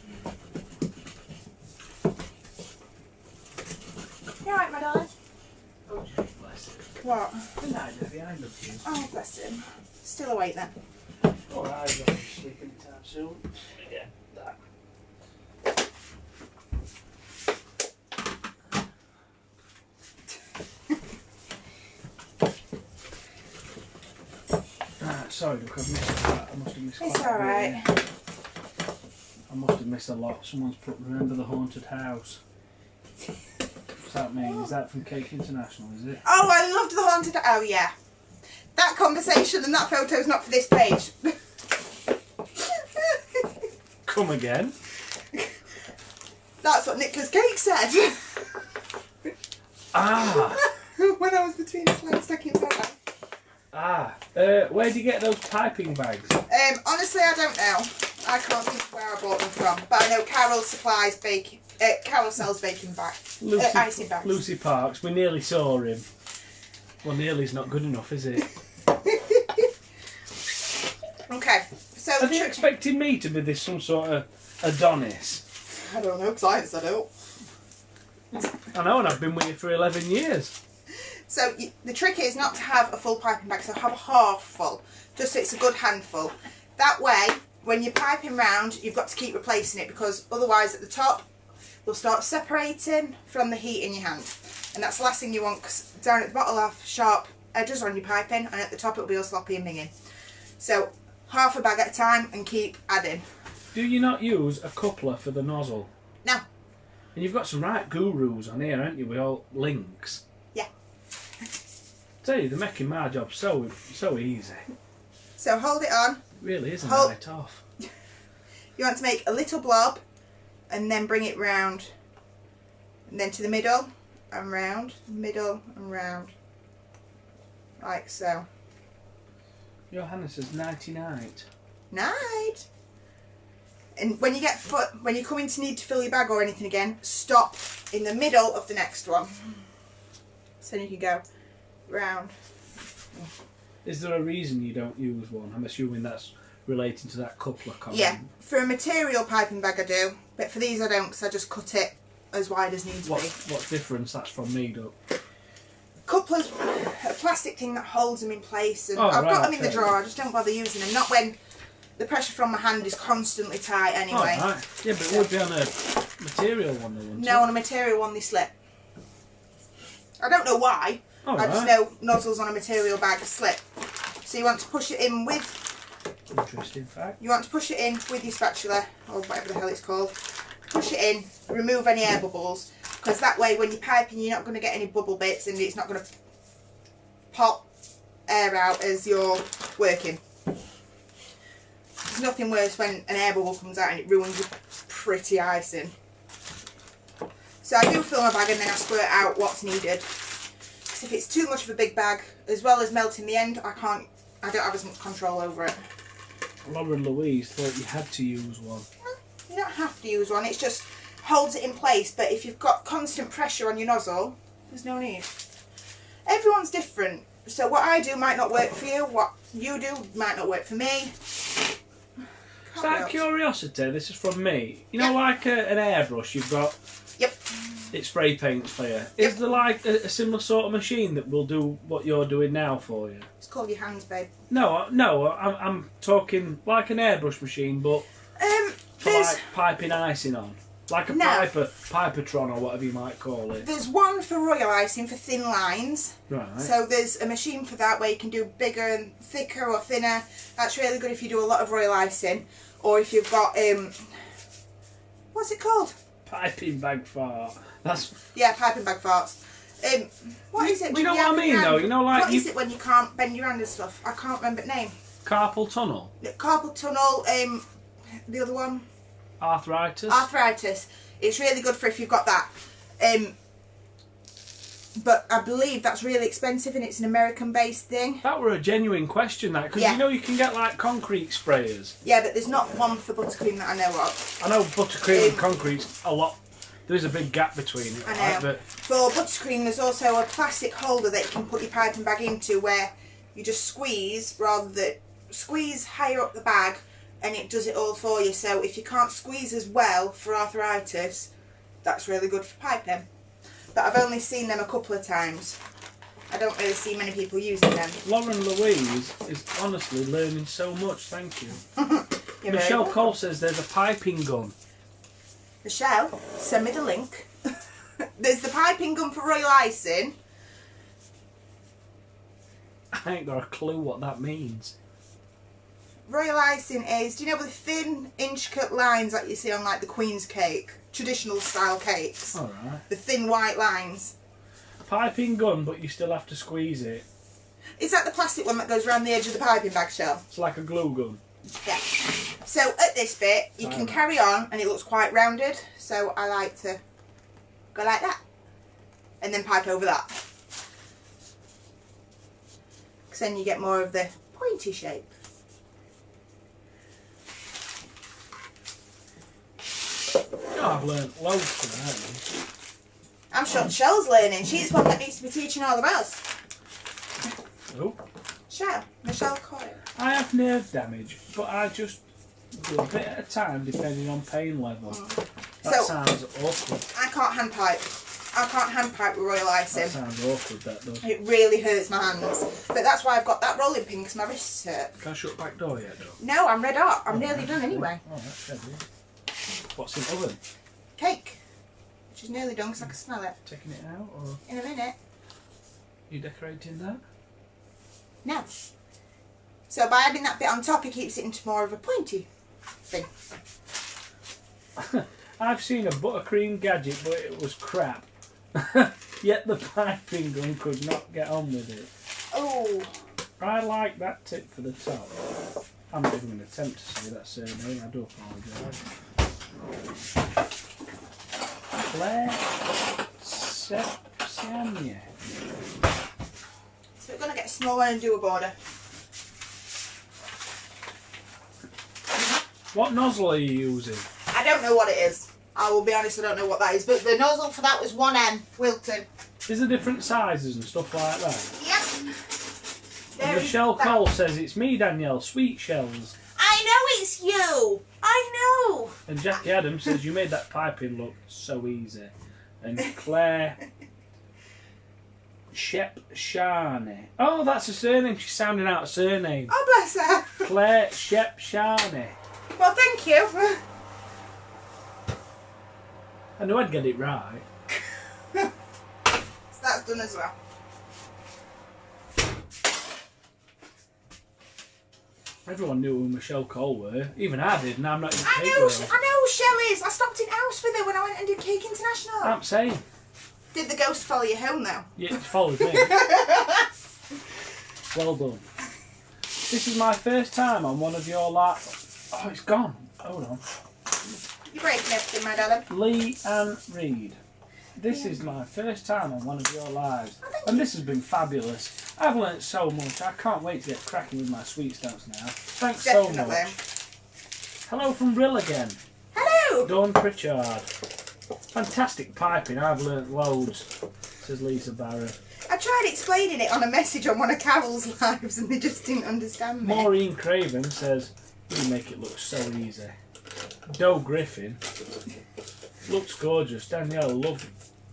You alright, my darling? Oh, bless him. What? Good night, Debbie. I love you. Oh, bless him. Still awake then? Alright, I'll be sleeping anytime soon. Yeah, that. Sorry, look, I've missed that. I must have missed It's quite a bit. alright. I must have missed a lot. Someone's put Remember the Haunted House. What's that mean? Is that from Cake International, is it? Oh, I loved the haunted. Oh, yeah. That conversation and that photo's not for this page. Come again? That's what Nicholas Cake said. Ah! When I was between slides taking a photo. Ah! Where do you get those piping bags? Honestly, I don't know. I can't think where I bought them from, but I know Carol supplies baking. Carol sells baking bags, icing bags. Lucy Parks. We nearly saw him. Well, nearly's not good enough, is it? Okay, so Are you expecting me to be this some sort of Adonis? I don't know, clients I don't. I know, and I've been with you for 11 years. So the trick is not to have a full piping bag, so have a half full, just so it's a good handful. That way, when you're piping round, you've got to keep replacing it, because otherwise at the top will start separating from the heat in your hand. And that's the last thing you want, because down at the bottom will have sharp edges on your piping, and at the top it'll be all sloppy and minging. So half a bag at a time and keep adding. Do you not use a coupler for the nozzle? No. And you've got some right gurus on here, haven't you, with all links? Yeah. Tell you, they're making my job so easy. So hold it on. It really is a Hold- night off. You want to make a little blob and then bring it round. And then to the middle and round, middle and round. Like so. Johanna says nighty night. Night. And when you come in to need to fill your bag or anything again, stop in the middle of the next one. So then you can go round. Is there a reason you don't use one? I'm assuming that's relating to that coupler comment. Yeah, for a material piping bag I do, but for these I don't, because I just cut it as wide as needs to be. What difference that's from me, though? Couplers, a plastic thing that holds them in place, and Oh, I've got right, them in the okay. drawer. I just don't bother using them. Not when the pressure from my hand is constantly tight anyway. Oh, right. Yeah, but it would be on a material one, though, wouldn't No, it? on a material one they slip. I don't know why. Oh, I just right. know nozzles on a material bag slip. So you want to push it in with. Interesting fact. You want to push it in with your spatula or whatever the hell it's called. Push it in. Remove any air bubbles. because that way when you're piping you're not going to get any bubble bits and it's not going to pop air out as you're working. There's nothing worse when an air bubble comes out and it ruins your pretty icing. So I do fill my bag and then I squirt out what's needed. Because if it's too much of a big bag, as well as melting the end, I don't have as much control over it. Lauren Louise thought you had to use one. You don't have to use one, it just holds it in place, but if you've got constant pressure on your nozzle, there's no need. Everyone's different, so what I do might not work for you, what you do might not work for me. Just out of curiosity, this is from me. You know, like an airbrush, you've got. Yep. It spray paints for you. Is there like a similar sort of machine that will do what you're doing now for you? It's called your hands, babe. No, I'm talking like an airbrush machine, but for like piping icing on. Like a Pipertron or whatever you might call it. There's one for royal icing for thin lines. Right. So there's a machine for that where you can do bigger and thicker or thinner. That's really good if you do a lot of royal icing. Or if you've got, what's it called? Piping bag fart. That's... Yeah, piping bag farts. What is it? Do you know what I mean though? You know, like what is it when you can't bend your hand and stuff? I can't remember the name. Carpal tunnel. Carpal tunnel. The other one. Arthritis. Arthritis. It's really good for if you've got that. But I believe that's really expensive and it's an American-based thing. That were a genuine question, that, because you know you can get like concrete sprayers. Yeah, but there's not one for buttercream that I know of. I know buttercream and concrete's a lot. There is a big gap between it. I know. Right? But for buttercream, there's also a plastic holder that you can put your piping bag into, where you just squeeze higher up the bag, and it does it all for you. So if you can't squeeze as well for arthritis, that's really good for piping. But I've only seen them a couple of times. I don't really see many people using them. Lauren Louise is honestly learning so much, thank you. Michelle Cole says there's a piping gun. Michelle, send me the link. There's the piping gun for royal icing. I ain't got a clue what that means. Royal icing is, do you know the thin, intricate lines that you see on like the Queen's cake? Traditional style cakes. Alright. The thin white lines. Piping gun, but you still have to squeeze it. Is that the plastic one that goes around the edge of the piping bag shell? It's like a glue gun. Yeah. So at this bit, you can carry on and it looks quite rounded. So I like to go like that. And then pipe over that. Because then you get more of the pointy shape. Oh, I've learned loads today. I'm sure Michelle's learning. She's one that needs to be teaching all of us. Oh. Michelle Coyle. I have nerve damage, but I just do a bit at a time depending on pain level. That sounds awkward. I can't hand pipe. I can't hand pipe with royal icing. That sounds awkward, that does. It really hurts my hands. But that's why I've got that rolling pin, because my wrists hurt. Can I shut the back door yet, though? No, I'm red hot. I'm nearly done anyway. Oh, that's heavy. What's in the oven? Cake. Which is nearly done because I can smell it. Taking it out, or in a minute. you decorating that? No. So by adding that bit on top, it keeps it into more of a pointy thing. I've seen a buttercream gadget, but it was crap. Yet the piping gun could not get on with it. Oh. I like that tip for the top. I'm not even going to attempt to say that surname, I do apologise. Claire Sepsiania. So we're going to get a small one and do a border. What nozzle are you using? I don't know what it is. I will be honest, I don't know what that is. But the nozzle for that was 1N, Wilton. Is there different sizes and stuff like that? Yep. Michelle Cole says, it's me, Danielle, sweet shells. I know it's you. I know. And Jackie Adams says, you made that piping look so easy. And Claire Shepshani. Oh, that's a surname. She's sounding out a surname. Oh, bless her. Claire Shepshani. Well, thank you. I knew I'd get it right. So that's done as well. Everyone knew who Michelle Cole were. Even I did, and I'm not in I cake know world. who Shell is. I stopped in house with her when I went and did Cake International. I'm saying. Did the ghost follow you home though? Yeah, it followed me. Well done. This is my first time on one of your Oh, it's gone. Hold on. You're breaking everything, my darling. Lee Ann Reid. This is my first time on one of your lives. And this has been fabulous. I've learnt so much. I can't wait to get cracking with my sweet stamps now. Thanks so much. Hello from Brill again. Hello! Dawn Pritchard. Fantastic piping. I've learnt loads, says Lisa Barry. I tried explaining it on a message on one of Carol's lives and they just didn't understand me. Maureen Craven says, you make it look so easy. Doe Griffin. Looks gorgeous. Danielle, love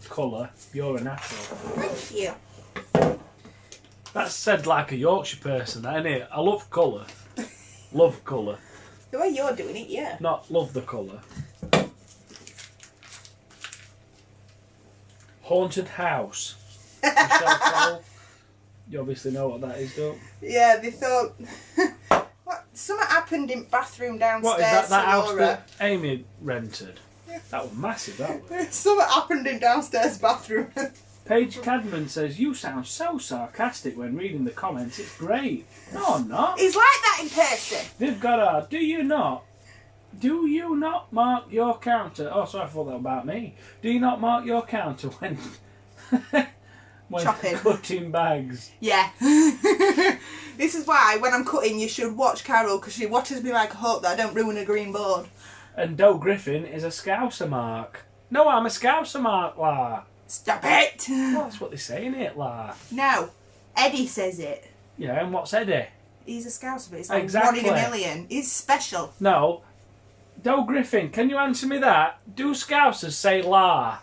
colour. You're a natural. Thank you. That's said like a Yorkshire person, isn't it? I love colour. Love colour. The way you're doing it, yeah. Not love the colour. Haunted House. Michelle Cole. You obviously know what that is, don't you? Yeah, they thought... What? Something happened in bathroom downstairs. What is that? That house Laura. that Amy rented? Yeah. That was massive, that was. Something happened in downstairs bathroom. Paige Cadman says, you sound so sarcastic when reading the comments. It's great. No, I'm not. He's like that in person. They've got a... Do you not mark your counter... Oh, sorry, I thought that was about me. Do you not mark your counter when... when Chopping. cutting bags? Yeah. This is why, when I'm cutting, you should watch Carol, because she watches me like a hawk that I don't ruin a green board. And Doe Griffin is a Scouser mark. No, I'm a Scouser mark, la. Stop it! Well, that's what they say, innit it, la? No. Eddie says it. Yeah, and what's Eddie? He's a Scouser, but it's like Exactly. 1 in a million. He's special. No. Doe Griffin, can you answer me that? Do Scousers say la?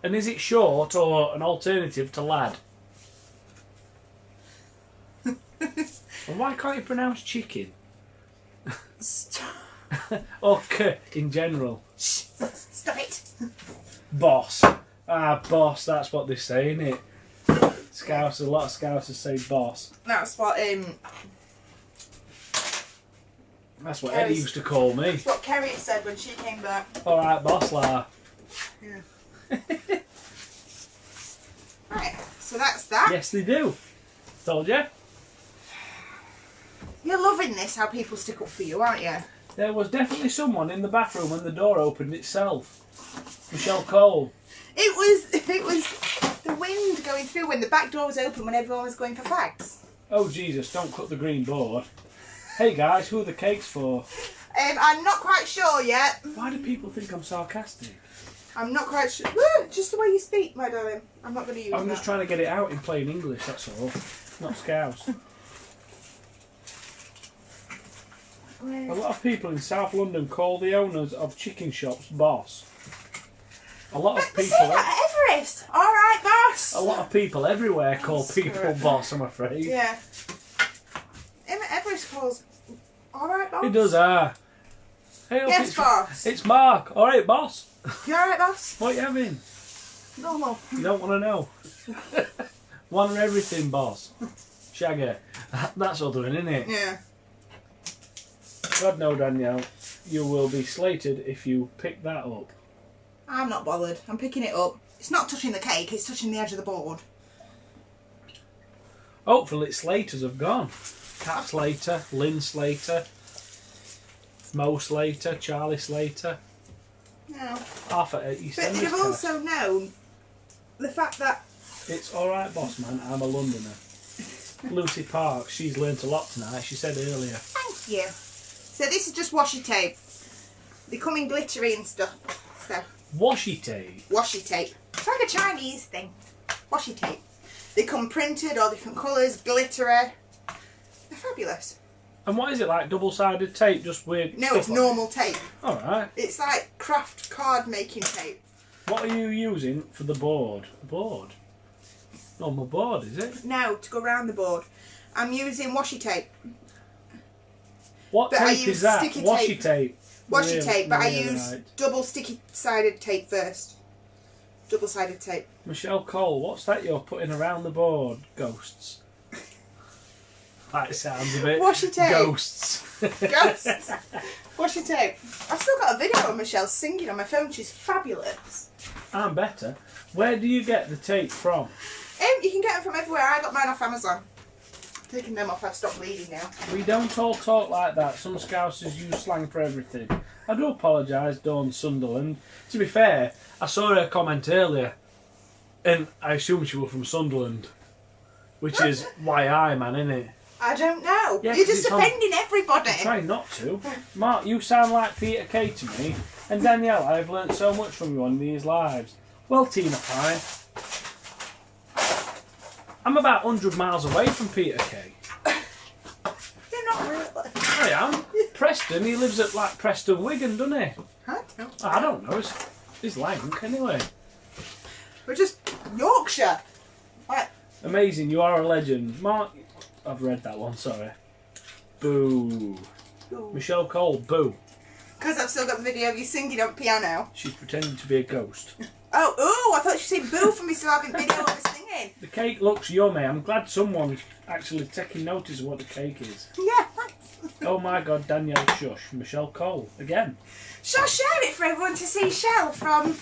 And is it short or an alternative to lad? And why can't you pronounce chicken? Stop. Or k in general? Shh. Stop it. Boss. Ah, boss, that's what they say, innit? Scousers, a lot of Scousers say boss. That's what That's what Eddie used to call me. That's what Kerry said when she came back. Alright, boss, la. Yeah. Right, so that's that. Yes, they do. Told you. You're loving this, how people stick up for you, aren't you? There was definitely someone in the bathroom when the door opened itself. Michelle Cole. It was the wind going through when the back door was open when everyone was going for fags. Oh Jesus, don't cut the green board. Hey guys, who are the cakes for? I'm not quite sure yet. Why do people think I'm sarcastic? I'm not quite sure. Just the way you speak, my darling. I'm not going to use I'm just trying to get it out in plain English, that's all. Not Scouse. A lot of people in South London call the owners of chicken shops boss. A lot of They people. say that at Everest. All right, boss. A lot of people everywhere call people boss, I'm afraid. Yeah. Emma Everest calls. All right, boss. He does, ah. Hey, look, Yes, boss. It's Mark. All right, boss. You all right, boss? What you having? Normal. You don't want to know. One or everything, boss. Shagger. That's othering, isn't it? Yeah. God no, Danielle. You will be slated if you pick that up. I'm not bothered. I'm picking it up. It's not touching the cake, it's touching the edge of the board. Hopefully Slaters have gone. Kat Slater, Lynn Slater, Mo Slater, Charlie Slater. No. Half at East But End they've this also known the fact that... It's alright, boss man, I'm a Londoner. Lucy Parks, she's learnt a lot tonight, she said earlier. Thank you. So this is just washi tape. They come in glittery and stuff. So Washi tape. washi tape. It's like a Chinese thing. Washi tape. They come printed, all different colours, glittery. They're fabulous. And what is it, like double-sided tape, just weird No, stuff it's on normal tape. it? Alright. It's like craft card making tape. What are you using for the board? The board? Normal board, is it? No, to go around the board. I'm using washi tape. What But I tape use is that? sticky Washi tape. tape. Washi Really- tape, but I really use right. double sticky-sided tape first. Double-sided tape. Michelle Cole, what's that you're putting around the board? Ghosts. That sounds a bit... Washi tape. Ghosts. Ghosts. Washi tape. I've still got a video of Michelle singing on my phone. She's fabulous. I'm better. Where do you get the tape from? You can get them from everywhere. I got mine off Amazon. Taking them off, I've stopped bleeding now. We don't all talk like that. Some Scousers use slang for everything. I do apologise, Dawn Sunderland. To be fair, I saw her comment earlier, and I assume she was from Sunderland, which is YI, man, isn't it? I don't know. Yeah, You're just offending everybody. I'm trying not to. Mark, you sound like Peter Kay to me, and Danielle, I've learnt so much from you on these lives. Well, Tina Pine, I'm about 100 miles away from Peter Kay. You're not really. I am. Preston, he lives at like Preston Wigan, doesn't he? I don't know. He's lank anyway. We're just Yorkshire. Right. Amazing, you are a legend. Mark, I've read that one, sorry. Boo. Ooh. Michelle Cole, boo. Because I've still got the video of you singing on piano. She's pretending to be a ghost. Oh, ooh, I thought she said boo for me still having video of her singing. The cake looks yummy. I'm glad someone's actually taking notice of what the cake is. Yeah, thanks. Oh my god, Danielle Shush. Michelle Cole, again. Shall I share it for everyone to see Shell from...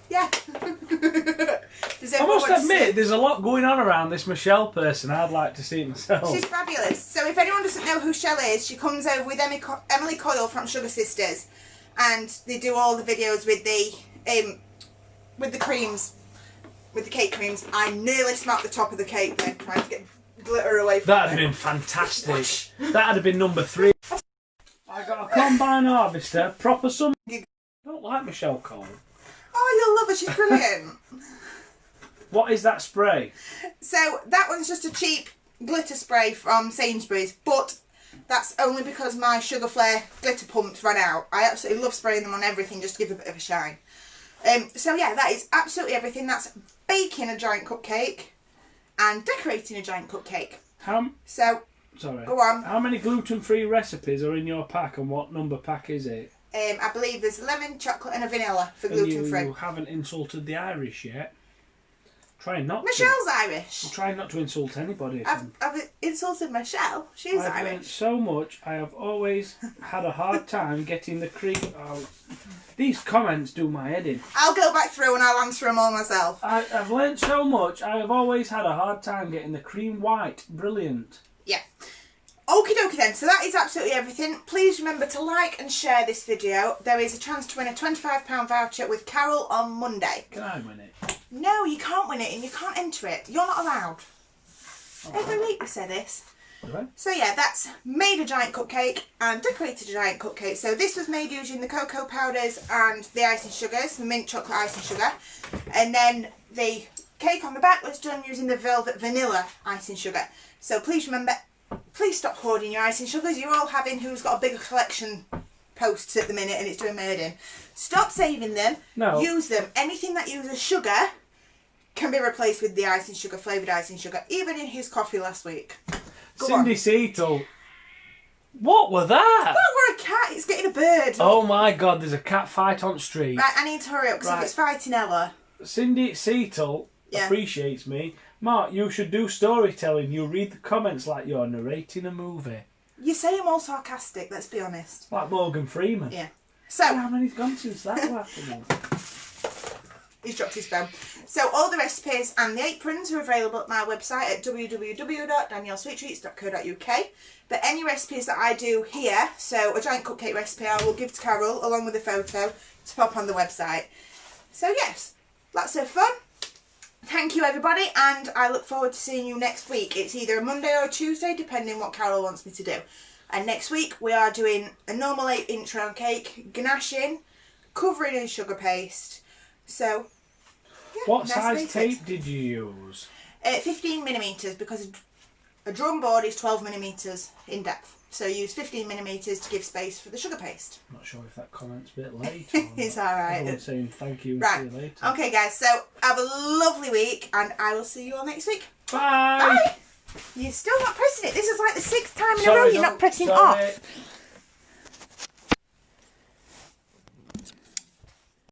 Yeah. I must admit, there's a lot going on around this Michelle person. I'd like to see it myself. She's fabulous. So if anyone doesn't know who Shell is, she comes over with Emily Coyle from Sugar Sisters, and they do all the videos with the creams, with the cake creams. I nearly smacked the top of the cake then, trying to get glitter away from That'd have been fantastic. That'd have been number 3. I got a combine harvester, proper some. I don't like Michelle Cole. Oh, you'll love her. She's brilliant. What is that spray? So that one's just a cheap glitter spray from Sainsbury's, but that's only because my Sugar Flare glitter pumps ran out. I absolutely love spraying them on everything just to give a bit of a shine. So yeah, that is absolutely everything. That's baking a giant cupcake and decorating a giant cupcake. Sorry. Go on. How many gluten-free recipes are in your pack, and what number pack is it? I believe there's lemon, chocolate and a vanilla for gluten-free. You haven't insulted the Irish yet. Trying not Michelle's to. Irish. I'm trying not to insult anybody. I've insulted Michelle. She's I've learned Irish. so much. I have always had a hard time getting the cream. Oh, these comments do my head in. I'll go back through and I'll answer them all myself. I've learned so much. I have always had a hard time getting the cream white. Brilliant. Yeah. Okie dokie then, so that is absolutely everything. Please remember to like and share this video. There is a chance to win a £25 voucher with Carol on Monday. Can I win it? No, you can't win it and you can't enter it. You're not allowed. Every week we say this. Okay. So yeah, that's made a giant cupcake and decorated a giant cupcake. So this was made using the cocoa powders and the icing sugars, the mint chocolate icing sugar. And then the cake on the back was done using the velvet vanilla icing sugar. So please remember, please stop hoarding your icing sugars. You're all having who's got a bigger collection posts at the minute and it's doing murder. Stop saving them. No. Use them. Anything that uses sugar can be replaced with the icing sugar, flavoured icing sugar. Even in his coffee last week. Go Cindy on. Seatle. What were that? That were a cat. It's getting a bird. Oh my god, there's a cat fight on street. Right, I need to hurry up because if it's fighting Ella. Cindy Seatle appreciates me. Mark, you should do storytelling. You read the comments like you're narrating a movie. You say I'm all sarcastic, let's be honest. Like Morgan Freeman. Yeah. So, how many's gone since that happened? He's dropped his phone. So all the recipes and the aprons are available at my website at www.daniellesweettreats.co.uk. But any recipes that I do here, so a giant cupcake recipe, I will give to Carol along with a photo to pop on the website. So yes, lots of fun. Thank you everybody, and I look forward to seeing you next week. It's either a Monday or a Tuesday, depending what Carol wants me to do. And next week we are doing a normal 8-inch round cake, ganaching, covering in sugar paste. So, yeah, what nice size basics. tape did you use? 15mm, because a drum board is 12mm in depth. So use 15mm to give space for the sugar paste. I'm not sure if that comment's a bit late. It's alright. Everyone's saying thank you and Right. see you later. Okay guys, so have a lovely week and I will see you all next week. Bye! Bye! You're still not pressing it. This is like the 6th time in a row you're not pressing off.